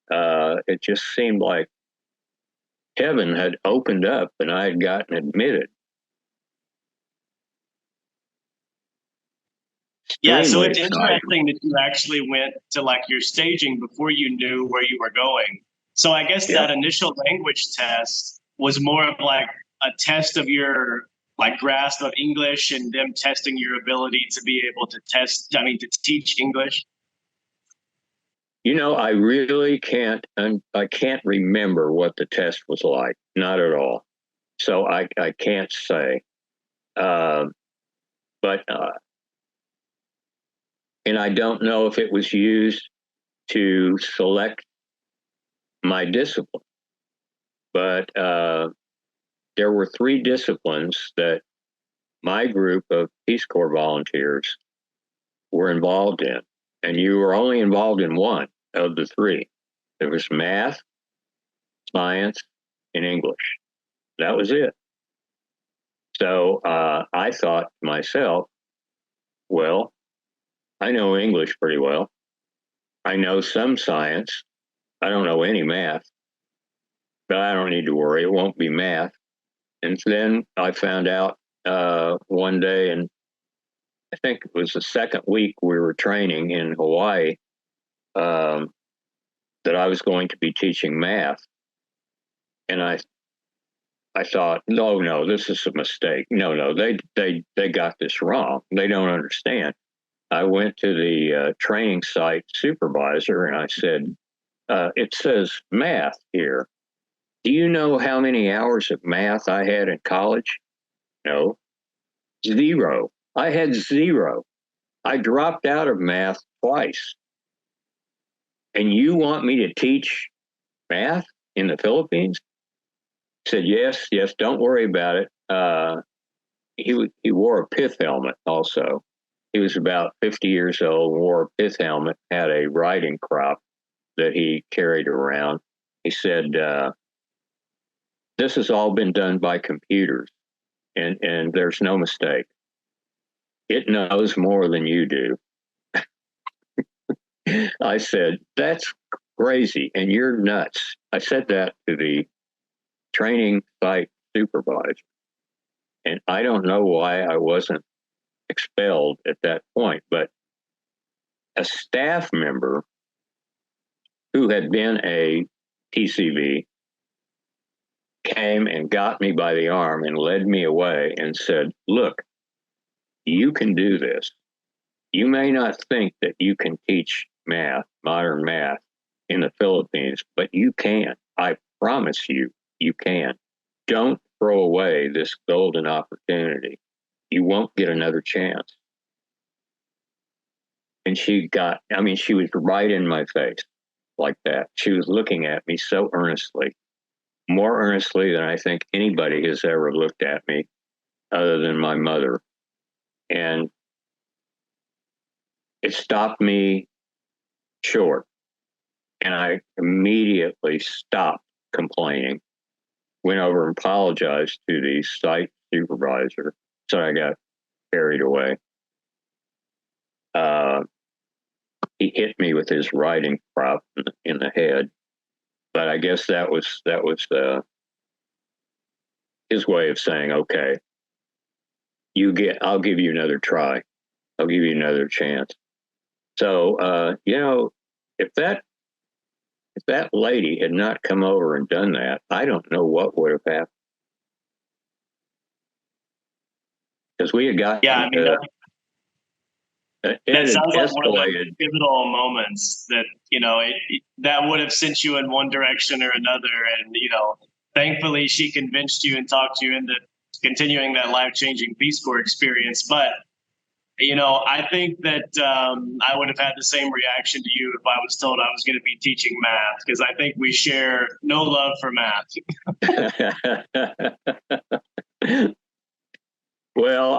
It just seemed like heaven had opened up and I had gotten admitted. Yeah, so it's interesting that you actually went to, like, your staging before you knew where you were going. So I guess that initial language test was more of like a test of your like grasp of English and them testing your ability to be able to to teach English? I really can't, and I can't remember what the test was like. Not at all. So I can't say. But and I don't know if it was used to select my discipline. But there were 3 disciplines that my group of Peace Corps volunteers were involved in, and you were only involved in one of the 3. There was math, science, and English. That was it. So I thought to myself, well, I know English pretty well. I know some science. I don't know any math, but I don't need to worry. It won't be math. And then I found out one day, and I think it was the second week we were training in Hawaii, that I was going to be teaching math. And I thought, no, this is a mistake. No, they got this wrong. They don't understand. I went to the training site supervisor and I said, it says math here. Do you know how many hours of math I had in college? No. 0. I had 0. I dropped out of math twice. And you want me to teach math in the Philippines? He said, yes, don't worry about it. He wore a pith helmet also. He was about 50 years old, wore a pith helmet, had a riding crop that he carried around. He said, this has all been done by computers, and there's no mistake. It knows more than you do. I said, that's crazy, and you're nuts. I said that to the training site supervisor, and I don't know why I wasn't expelled at that point, but a staff member who had been a TCV came and got me by the arm and led me away and said, look, you can do this. You may not think that you can teach math, modern math, in the Philippines, but you can. I promise you, you can. Don't throw away this golden opportunity. You won't get another chance. And she was right in my face like that. She was looking at me so earnestly, more earnestly than I think anybody has ever looked at me other than my mother. And it stopped me short. And I immediately stopped complaining, went over and apologized to the site supervisor. So I got carried away. He hit me with his riding crop in the head, but I guess that was his way of saying, okay, I'll give you another try. I'll give you another chance. So, if that lady had not come over and done that, I don't know what would have happened. Because we had gotten that sounds like one of the pivotal moments that, that would have sent you in one direction or another. And, thankfully she convinced you and talked you into continuing that life-changing Peace Corps experience. But, I think that I would have had the same reaction to you if I was told I was going to be teaching math, because I think we share no love for math. Well,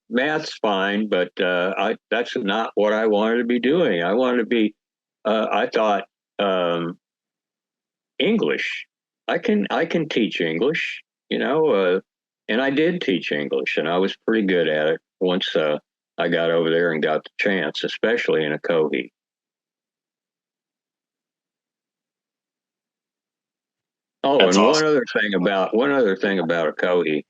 math's fine, but that's not what I wanted to be doing. I wanted to be. I thought English. I can teach English, and I did teach English, and I was pretty good at it once I got over there and got the chance, especially in a Kohi. Oh, that's and awesome. one other thing about a Kohi.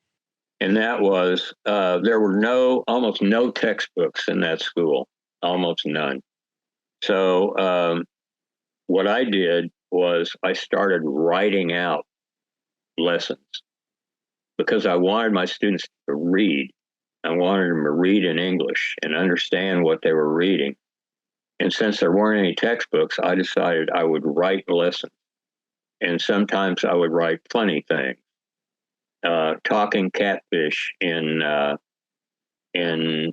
And that was, there were almost no textbooks in that school, almost none. So what I did was I started writing out lessons. because I wanted my students to read. I wanted them to read in English and understand what they were reading. And since there weren't any textbooks, I decided I would write lessons. And sometimes I would write funny things, talking catfish in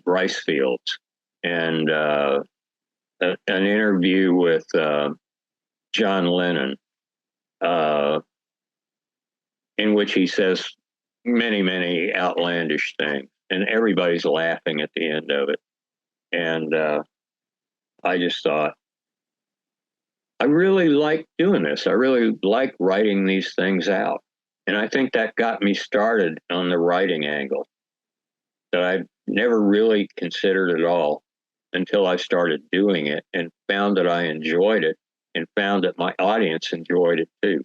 rice fields, and an interview with John Lennon, in which he says many, many outlandish things, and everybody's laughing at the end of it. And I just thought, I really like doing this. I really like writing these things out. And I think that got me started on the writing angle that I never really considered at all until I started doing it and found that I enjoyed it and found that my audience enjoyed it too.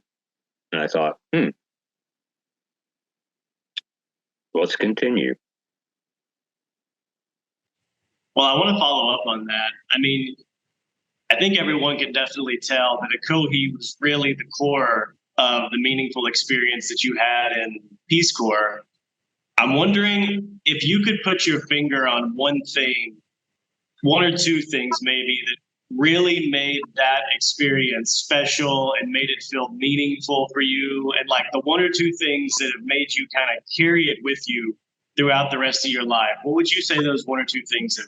And I thought, let's continue. Well, I want to follow up on that. I mean, I think everyone can definitely tell that ACOHE was really the core of the meaningful experience that you had in Peace Corps. I'm wondering if you could put your finger on one thing, one or two things maybe, that really made that experience special and made it feel meaningful for you, and like the one or two things that have made you kind of carry it with you throughout the rest of your life. What would you say those one or two things have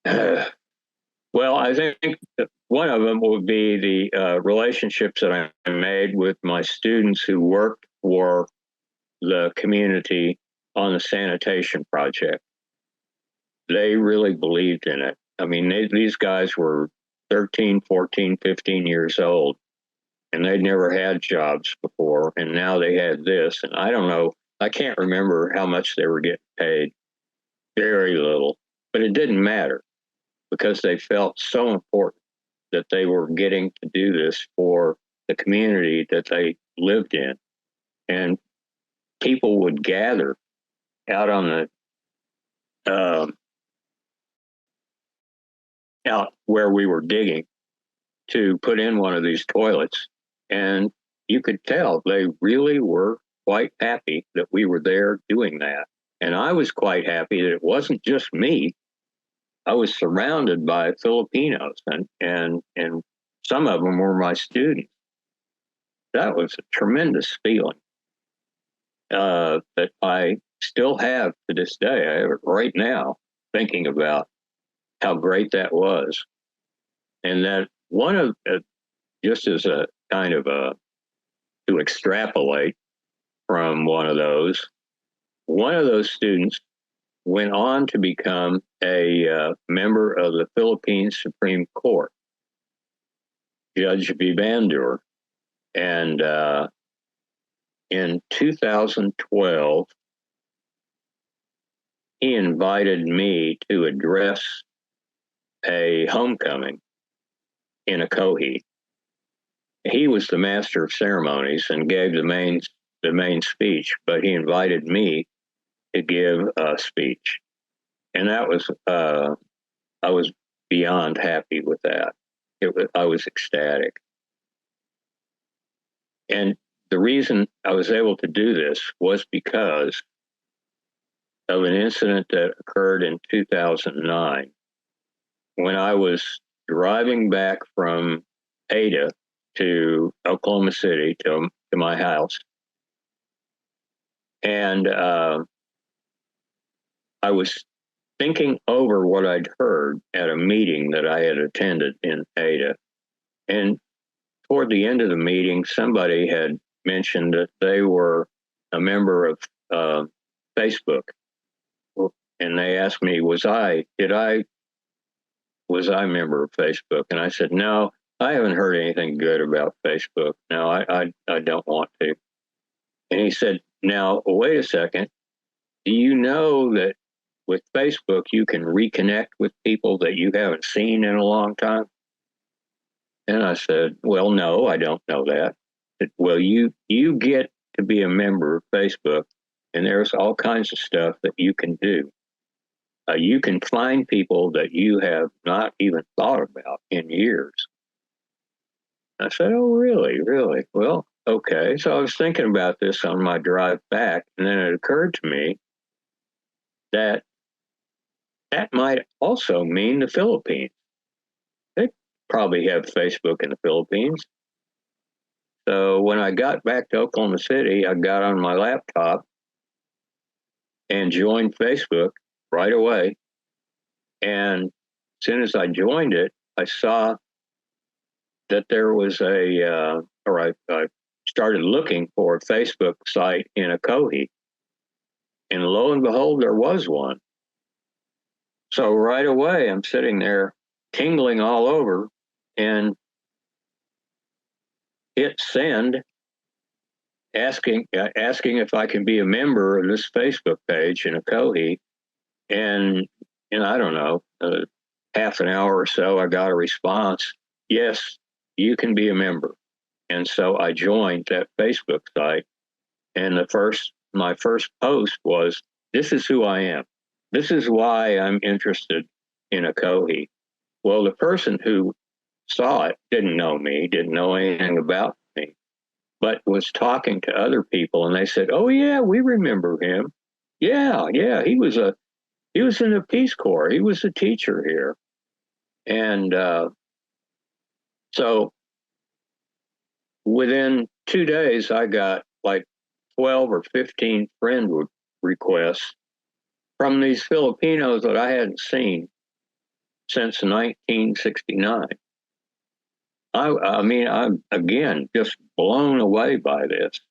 been? Well, I think one of them would be the relationships that I made with my students who worked for the community on the sanitation project. They really believed in it. I mean, these guys were 13, 14, 15 years old, and they'd never had jobs before, and now they had this. And I don't know, I can't remember how much they were getting paid. Very little, but it didn't matter because they felt so important that they were getting to do this for the community that they lived in. And people would gather out on the out where we were digging to put in one of these toilets, and you could tell they really were quite happy that we were there doing that. And I was quite happy that it wasn't just me. I was surrounded by Filipinos, and some of them were my students. That was a tremendous feeling that I still have to this day. I have it right now, thinking about how great that was. And that one of, just as a kind of to extrapolate from one of those students went on to become a member of the Philippine Supreme Court, Judge Vivandur. And in 2012, he invited me to address a homecoming in ACOHE. He was the master of ceremonies and gave the main speech, but he invited me to give a speech. And that was, I was beyond happy with that. I was ecstatic. And the reason I was able to do this was because of an incident that occurred in 2009 when I was driving back from Ada to Oklahoma City to my house. And I was thinking over what I'd heard at a meeting that I had attended in Ada. And toward the end of the meeting, somebody had mentioned that they were a member of Facebook. And they asked me, was I a member of Facebook? And I said, no, I haven't heard anything good about Facebook. No, I don't want to. And he said, now, wait a second. Do you know that with Facebook, you can reconnect with people that you haven't seen in a long time? And I said, well, no, I don't know that. Said, well, you get to be a member of Facebook, and there's all kinds of stuff that you can do. You can find people that you have not even thought about in years. I said, oh, really? Really? Well, okay. So I was thinking about this on my drive back, and then it occurred to me that that might also mean the Philippines. They probably have Facebook in the Philippines. So when I got back to Oklahoma City, I got on my laptop and joined Facebook right away. And as soon as I joined it, I saw that there was I started looking for a Facebook site in Ocoee. And lo and behold, there was one. So right away, I'm sitting there tingling all over and hit send, asking if I can be a member of this Facebook page in Ocoee. And I don't know, half an hour or so, I got a response. Yes, you can be a member. And so I joined that Facebook site. And my first post was, "This is who I am. This is why I'm interested in Ocoee." Well, the person who saw it didn't know me, didn't know anything about me, but was talking to other people, and they said, "Oh yeah, we remember him. Yeah, yeah, he was in the Peace Corps. He was a teacher here." And so within 2 days, I got like 12 or 15 friend requests from these Filipinos that I hadn't seen since 1969. I mean, I'm again just blown away by this.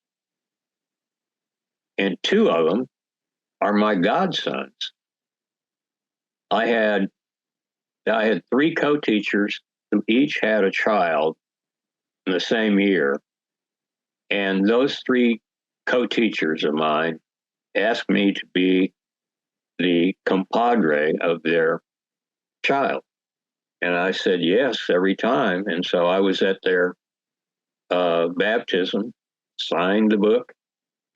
And two of them are my godsons. I had three co-teachers who each had a child in the same year, and those three co-teachers of mine asked me to be the compadre of their child. And I said yes every time. And so I was at their baptism, signed the book,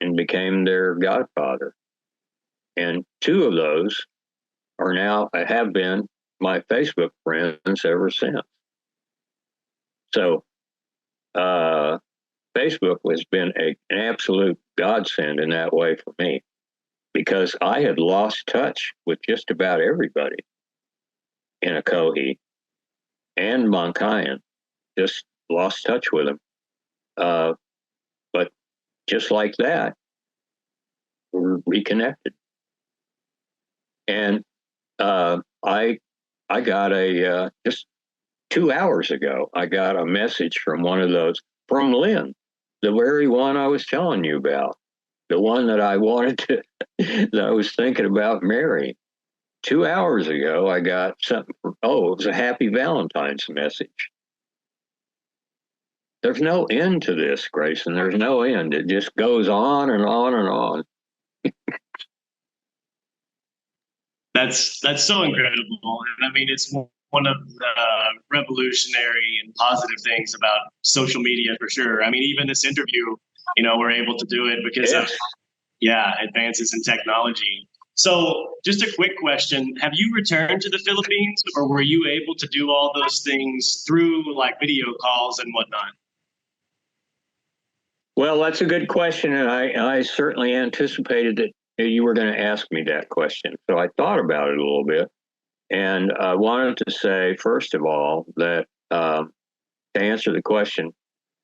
and became their godfather. And two of those have been my Facebook friends ever since. So Facebook has been an absolute godsend in that way for me, because I had lost touch with just about everybody in Ocoee and Moncayan, just lost touch with them. But just like that, we're reconnected. And I got just 2 hours ago, I got a message from one of those, from Lynn, the very one I was telling you about, the one that I wanted to, that I was thinking about marrying. 2 hours ago, I got something from, it was a happy Valentine's message. There's no end to this, Grayson. There's no end. It just goes on and on and on. That's so incredible, and I mean, it's one of the revolutionary and positive things about social media for sure. I mean, even this interview, we're able to do it because of advances in technology. So, just a quick question: have you returned to the Philippines, or were you able to do all those things through like video calls and whatnot? Well, that's a good question, and I certainly anticipated that you were going to ask me that question. So I thought about it a little bit, and I wanted to say, first of all, that to answer the question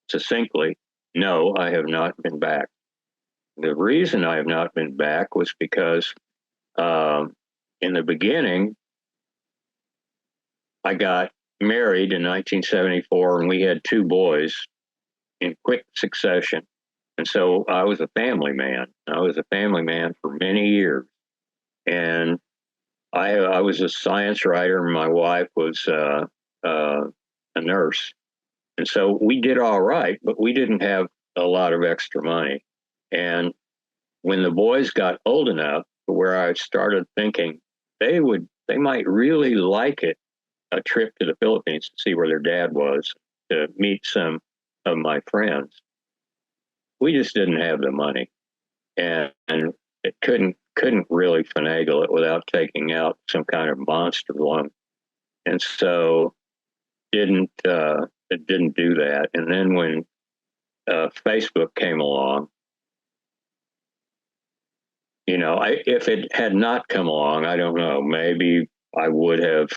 succinctly, no, I have not been back. The reason I have not been back was because in the beginning, I got married in 1974, and we had two boys in quick succession. And so I was a family man. I was a family man for many years. And I was a science writer, and my wife was a nurse. And so we did all right, but we didn't have a lot of extra money. And when the boys got old enough to where I started thinking they might really like it, a trip to the Philippines to see where their dad was, to meet some of my friends. We just didn't have the money, and it couldn't really finagle it without taking out some kind of monster loan, and so it didn't do that. And then when Facebook came along. If it had not come along, I don't know, maybe I would have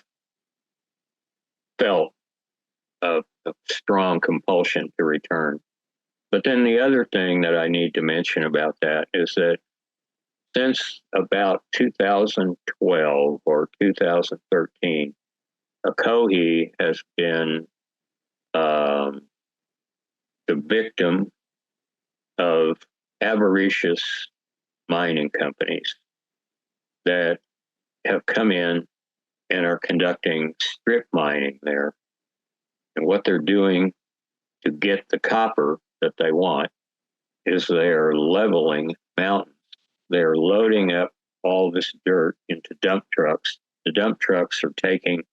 felt a strong compulsion to return. But then the other thing that I need to mention about that is that since about 2012 or 2013, Akohi has been the victim of avaricious mining companies that have come in and are conducting strip mining there. And what they're doing to get the copper that they want is they're leveling mountains. They're loading up all this dirt into dump trucks. The dump trucks are taking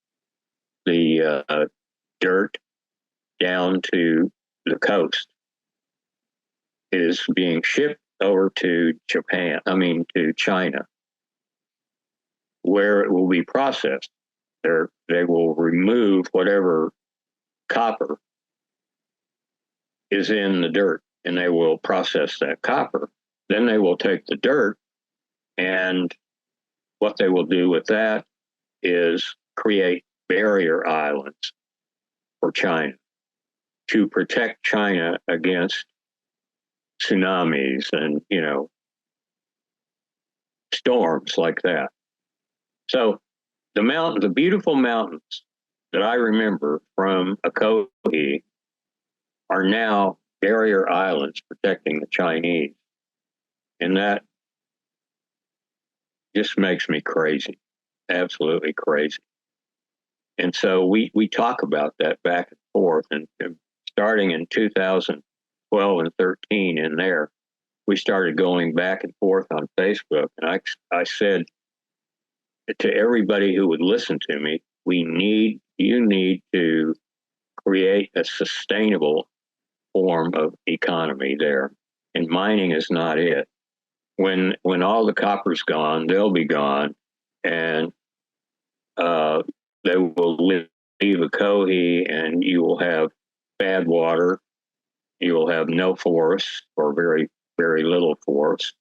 the dirt down to the coast. It is being shipped over to to China, where it will be processed. They will remove whatever copper is in the dirt, and they will process that copper. Then they will take the dirt, and what they will do with that is create barrier islands for China to protect China against tsunamis and, storms like that. So the beautiful mountains that I remember from Akohi are now barrier islands protecting the Chinese. And that just makes me crazy, absolutely crazy. And so we talk about that back and forth. And starting in 2012 and 13 in there, we started going back and forth on Facebook. And I said to everybody who would listen to me, you need to create a sustainable form of economy there. And mining is not it. When all the copper's gone, they'll be gone. And they will leave Akohi, and you will have bad water. You will have no forests, or very, very little forest.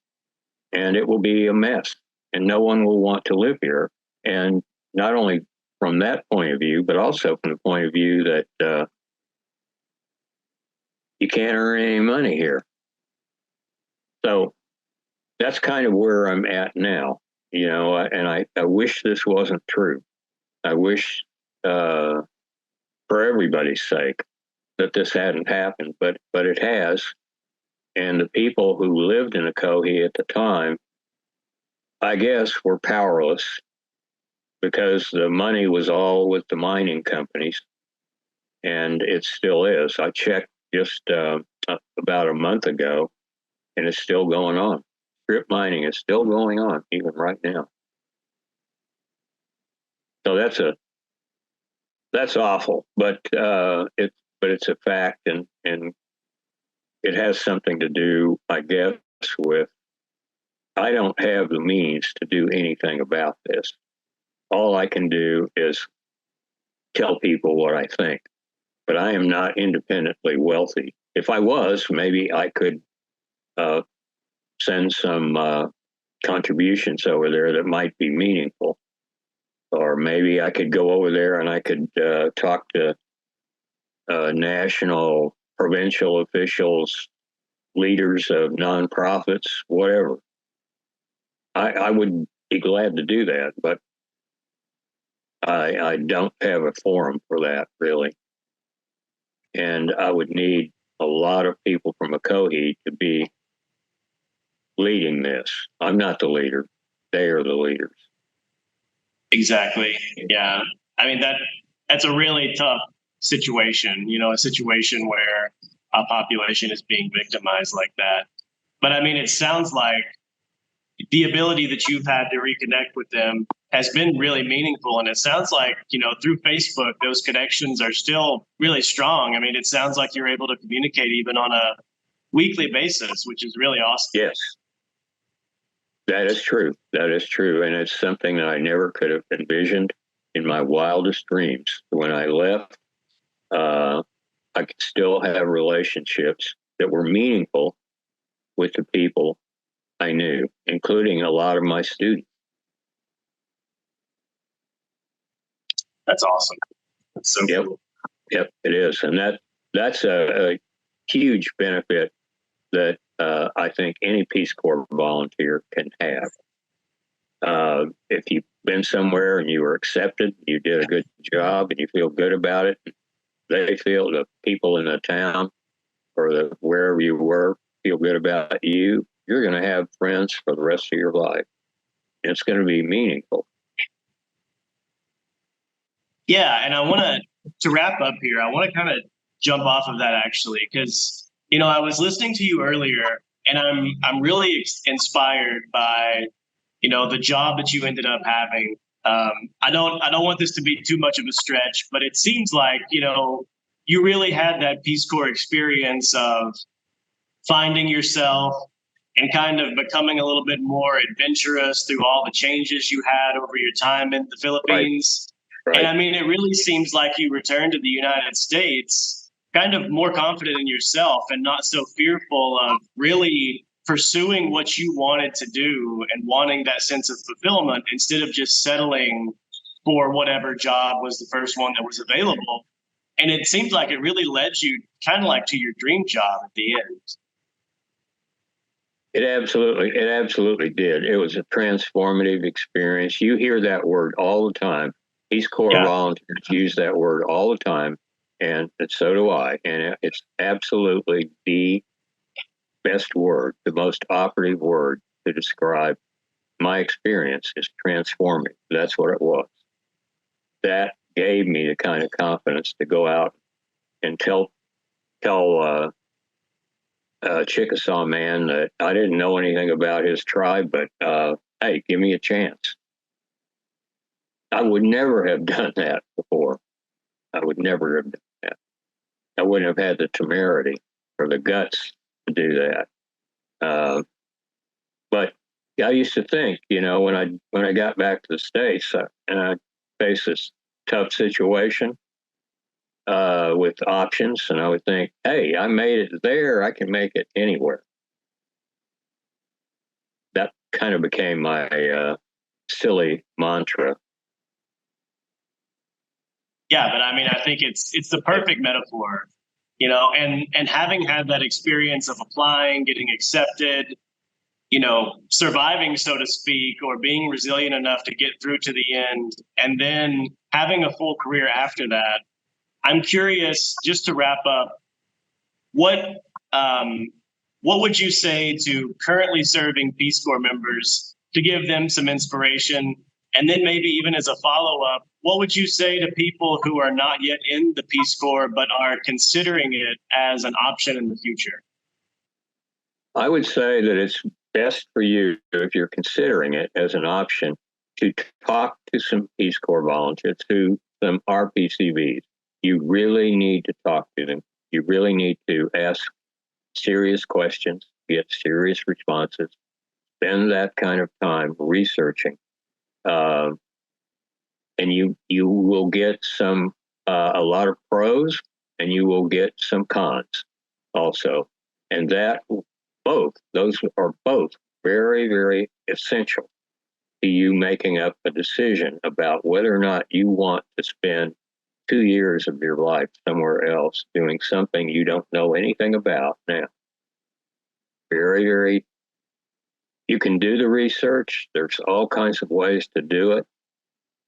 And it will be a mess. And no one will want to live here. And not only from that point of view, but also from the point of view that you can't earn any money here. So that's kind of where I'm at now, and I wish this wasn't true. I wish, for everybody's sake, that this hadn't happened, but it has. And the people who lived in Akohi at the time, I guess, were powerless because the money was all with the mining companies, and it still is. I checked just about a month ago, and it's still going on. Strip mining is still going on, even right now. So that's awful, but it's a fact, and it has something to do, I guess, with I don't have the means to do anything about this. All I can do is tell people what I think, but I am not independently wealthy. If I was, maybe I could send some contributions over there that might be meaningful. Or maybe I could go over there and I could talk to national, provincial officials, leaders of nonprofits, whatever. I would be glad to do that, but I don't have a forum for that, really. And I would need a lot of people from Akohi to be leading this. I'm not the leader. They are the leaders. Exactly. Yeah. I mean, that's a really tough situation, a situation where a population is being victimized like that. But I mean, it sounds like the ability that you've had to reconnect with them has been really meaningful. And it sounds like, through Facebook, those connections are still really strong. I mean, it sounds like you're able to communicate even on a weekly basis, which is really awesome. Yes. That is true. That is true. And it's something that I never could have envisioned in my wildest dreams. When I left, I could still have relationships that were meaningful with the people I knew, including a lot of my students. That's awesome. That's so Yep. cool. Yep, it is. And that's a huge benefit that I think any Peace Corps volunteer can have. If you've been somewhere and you were accepted, you did a good job and you feel good about it, they feel, the people in the town or wherever you were feel good about you, you're going to have friends for the rest of your life. It's going to be meaningful. Yeah, and I want to wrap up here. I want to kind of jump off of that actually, because I was listening to you earlier, and I'm really inspired by the job that you ended up having. I don't want this to be too much of a stretch, but it seems like you really had that Peace Corps experience of finding yourself and kind of becoming a little bit more adventurous through all the changes you had over your time in the Philippines. Right. And I mean, it really seems like you returned to the United States kind of more confident in yourself and not so fearful of really pursuing what you wanted to do and wanting that sense of fulfillment instead of just settling for whatever job was the first one that was available. And it seemed like it really led you kind of like to your dream job at the end. It absolutely did. It was a transformative experience. You hear that word all the time. Peace Corps volunteers use that word all the time, and so do I. And it's absolutely the best word, the most operative word to describe my experience is transforming. That's what it was. That gave me the kind of confidence to go out and tell Chickasaw man that I didn't know anything about his tribe, but hey, give me a chance. I would never have done that before. I would never have done that. I wouldn't have had the temerity or the guts to do that. But I used to think, when I got back to the States and I faced this tough situation with options, and I would think, hey, I made it there, I can make it anywhere. That kind of became my silly mantra. Yeah, but I mean, I think it's the perfect metaphor, and having had that experience of applying, getting accepted, surviving, so to speak, or being resilient enough to get through to the end, and then having a full career after that. I'm curious, just to wrap up, what would you say to currently serving Peace Corps members to give them some inspiration? And then maybe even as a follow-up, what would you say to people who are not yet in the Peace Corps but are considering it as an option in the future? I would say that it's best for you, if you're considering it as an option, to talk to some Peace Corps volunteers, to some RPCVs. You really need to talk to them. You really need to ask serious questions, get serious responses, spend that kind of time researching. And you will get a lot of pros, and you will get some cons also. And those are both very, very essential to you making up a decision about whether or not you want to spend 2 years of your life somewhere else doing something you don't know anything about now. Very, very, you can do the research. There's all kinds of ways to do it.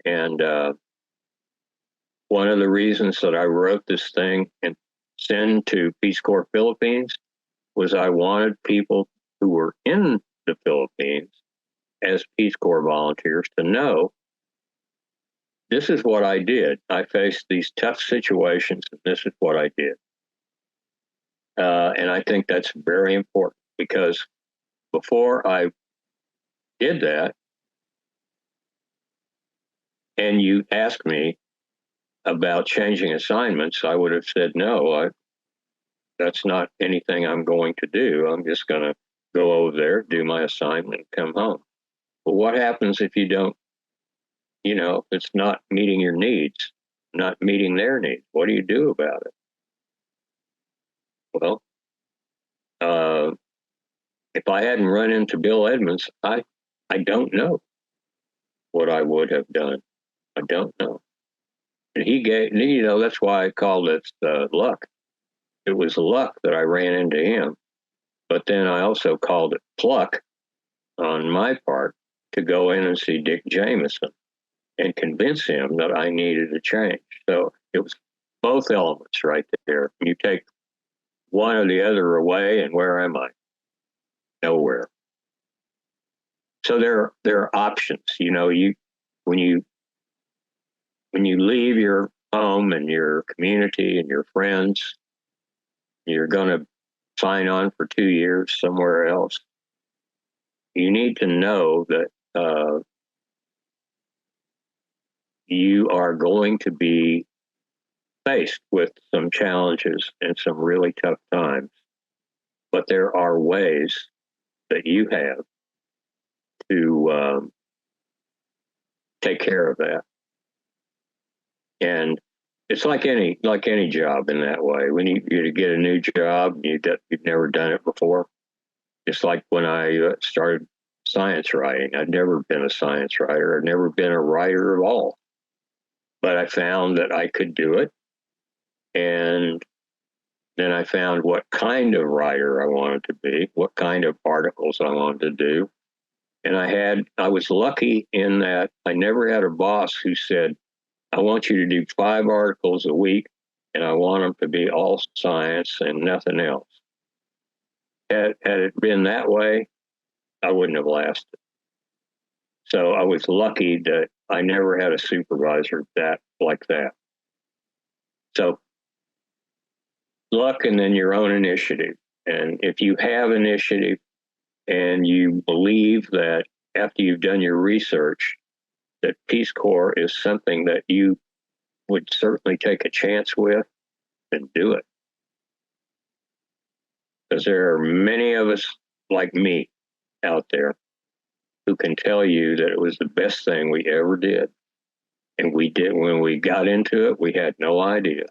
And one of the reasons that I wrote this thing and sent to Peace Corps Philippines was I wanted people who were in the Philippines as Peace Corps volunteers to know this is what I did. I faced these tough situations, and this is what I did. And I think that's very important, because before I did that, and you asked me about changing assignments, I would have said, no, that's not anything I'm going to do. I'm just going to go over there, do my assignment, and come home. But what happens if you don't, if it's not meeting your needs, not meeting their needs? What do you do about it? Well, If I hadn't run into Bill Edmonds, I don't know what I would have done. I don't know. And he gave, that's why I called it luck. It was luck that I ran into him. But then I also called it pluck on my part to go in and see Dick Jameson and convince him that I needed a change. So it was both elements right there. You take one or the other away, and where am I? Nowhere. So there are options. When you leave your home and your community and your friends, you're going to sign on for 2 years somewhere else. You need to know that you are going to be faced with some challenges and some really tough times. But there are ways that you have to take care of that. And it's like any job in that way. When you get a new job, you've never done it before. It's like when I started science writing. I'd never been a science writer. I'd never been a writer at all. But I found that I could do it. And then I found what kind of writer I wanted to be, what kind of articles I wanted to do. And I was lucky in that I never had a boss who said, I want you to do 5 articles a week, and I want them to be all science and nothing else. Had it been that way, I wouldn't have lasted. So I was lucky that I never had a supervisor like that. So luck and then your own initiative. And if you have initiative and you believe that after you've done your research, that Peace Corps is something that you would certainly take a chance with, then do it. Because there are many of us like me out there who can tell you that it was the best thing we ever did. And when we got into it, we had no idea.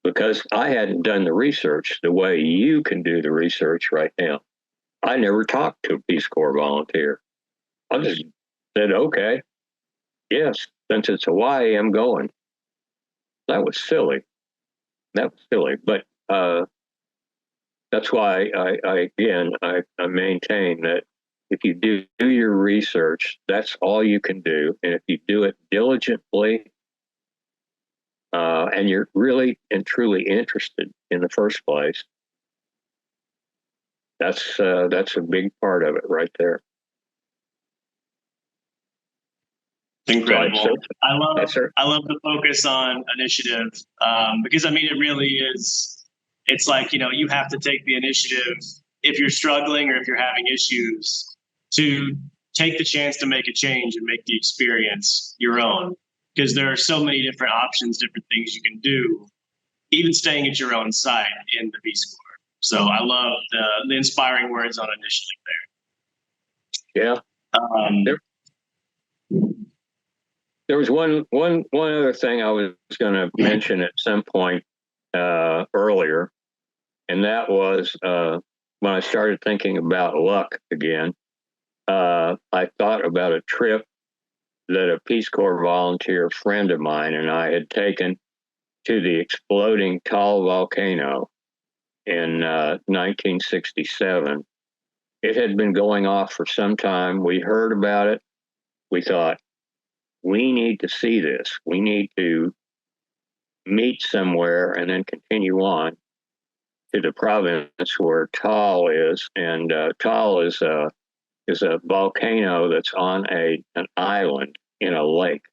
Because I hadn't done the research the way you can do the research right now. I never talked to a Peace Corps volunteer. I just said, okay, yes, since it's Hawaii, I'm going. That was silly. But that's why I maintain that if you do your research, that's all you can do. And if you do it diligently, and you're really and truly interested in the first place, that's a big part of it right there. It's incredible. I love the focus on initiative, because I mean, it really is. It's like, you have to take the initiative if you're struggling or if you're having issues to take the chance to make a change and make the experience your own. Because there are so many different options, different things you can do, even staying at your own site in the Peace Corps. So I love the inspiring words on initiative there. Yeah. There was one other thing I was going to mention at some point earlier, and that was when I started thinking about luck again. I thought about a trip that a Peace Corps volunteer friend of mine and I had taken to the exploding Taal volcano in 1967. It had been going off for some time. We heard about it. We thought, we need to see this. We need to meet somewhere and then continue on to the province where Taal is. And Taal is a volcano that's on an island in a lake.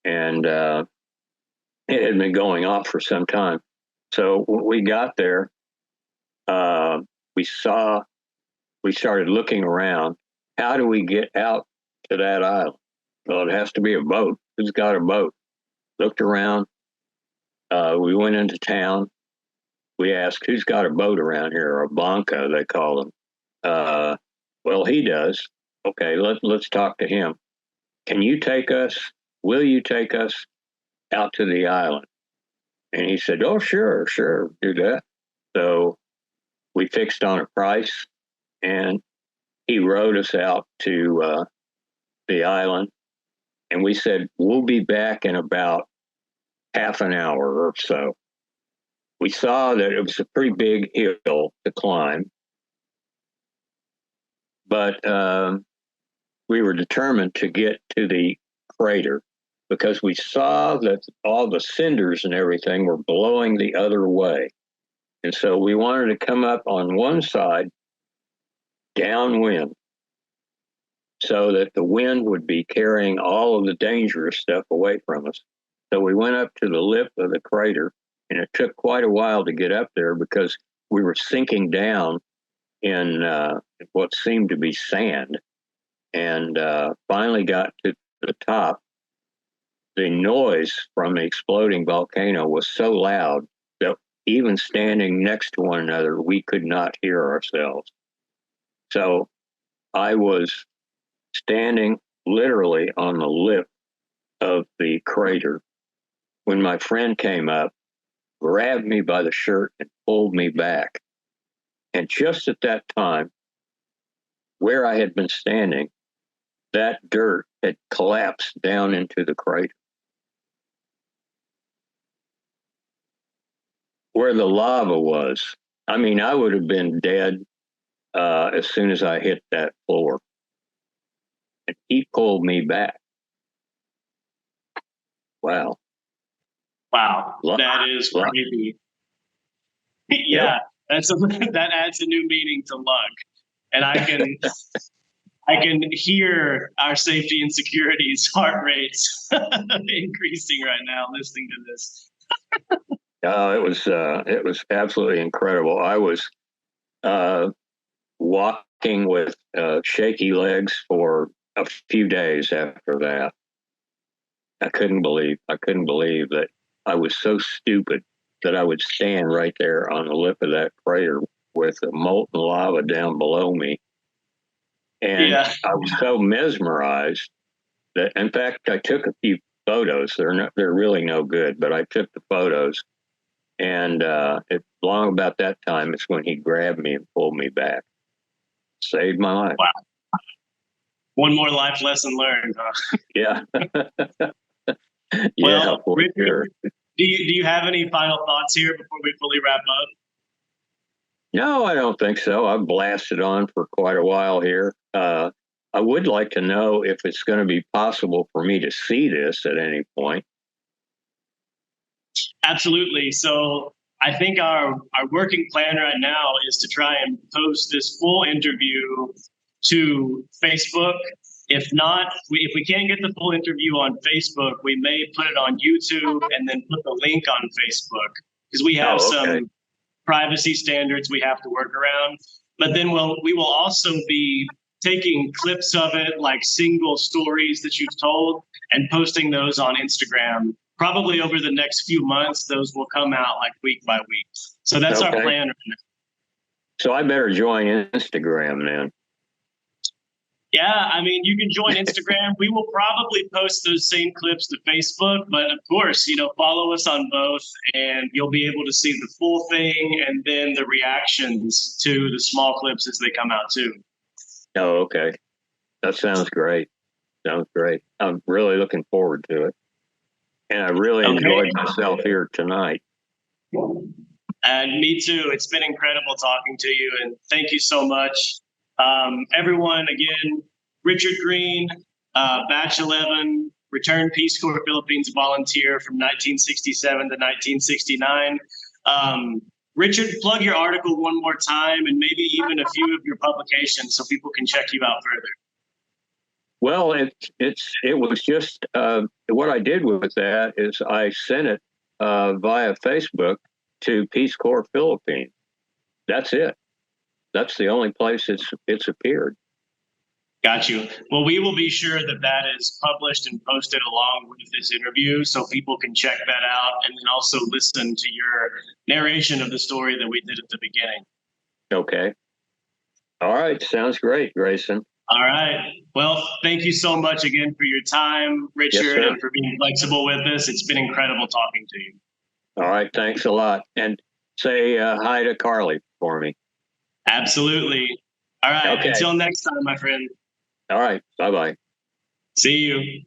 And it had been going off for some time. So when we got there, we started looking around. How do we get out to that island? Well, it has to be a boat. Who's got a boat? Looked around. We went into town. We asked, who's got a boat around here? Or a banca, they call them. Well, he does. Okay, let's talk to him. Will you take us out to the island? And he said, oh, sure, do that. So we fixed on a price, and he rowed us out to the island, and we said, we'll be back in about half an hour or so. We saw that it was a pretty big hill to climb, but we were determined to get to the crater because we saw that all the cinders and everything were blowing the other way. And so we wanted to come up on one side downwind so that the wind would be carrying all of the dangerous stuff away from us. So we went up to the lip of the crater, and it took quite a while to get up there because we were sinking down in what seemed to be sand, and finally got to the top. The noise from the exploding volcano was so loud that even standing next to one another, we could not hear ourselves. So I was standing literally on the lip of the crater when my friend came up, grabbed me by the shirt, and pulled me back. And just at that time, where I had been standing, that dirt had collapsed down into the crater. Where the lava was, I mean, I would have been dead as soon as I hit that floor. And he pulled me back. Wow. Wow, that is crazy. Yeah, that adds a new meaning to luck. And I can hear our safety and security's heart rates increasing right now listening to this. It was absolutely incredible. I was walking with shaky legs for a few days after that. I couldn't believe that I was so stupid that I would stand right there on the lip of that crater with the molten lava down below me. And yeah. I was so mesmerized that, in fact, I took a few photos. They're really no good, but I took the photos. And long about that time is when he grabbed me and pulled me back. Saved my life. Wow. One more life lesson learned, huh? Yeah. Well, Richard, sure. do you have any final thoughts here before we fully wrap up? No, I don't think so. I've blasted on for quite a while here. I would like to know if it's going to be possible for me to see this at any point. Absolutely. So I think our working plan right now is to try and post this full interview to Facebook. If not, if we can't get the full interview on Facebook, we may put it on YouTube and then put the link on Facebook because we have some privacy standards we have to work around. But then we will also be taking clips of it, like single stories that you've told, and posting those on Instagram. Probably over the next few months, those will come out like week by week. So that's our plan right now. So I better join Instagram then. Yeah, I mean, you can join Instagram. We will probably post those same clips to Facebook, but of course, follow us on both and you'll be able to see the full thing and then the reactions to the small clips as they come out too. Oh, okay. That sounds great. Sounds great. I'm really looking forward to it. And I really enjoyed myself here tonight. And me too. It's been incredible talking to you, and thank you so much. Everyone, again, Richard Green, Batch 11, returned Peace Corps Philippines volunteer from 1967 to 1969. Richard, plug your article one more time and maybe even a few of your publications so people can check you out further. Well, it was just what I did with that is I sent it via Facebook to Peace Corps Philippines. That's it. That's the only place it's appeared. Got you. Well, we will be sure that is published and posted along with this interview so people can check that out and then also listen to your narration of the story that we did at the beginning. Okay. All right. Sounds great, Grayson. All right. Well, thank you so much again for your time, Richard, and for being flexible with us. It's been incredible talking to you. All right. Thanks a lot. And say hi to Carly for me. Absolutely. All right. Okay. Until next time, my friend. All right. Bye-bye. See you.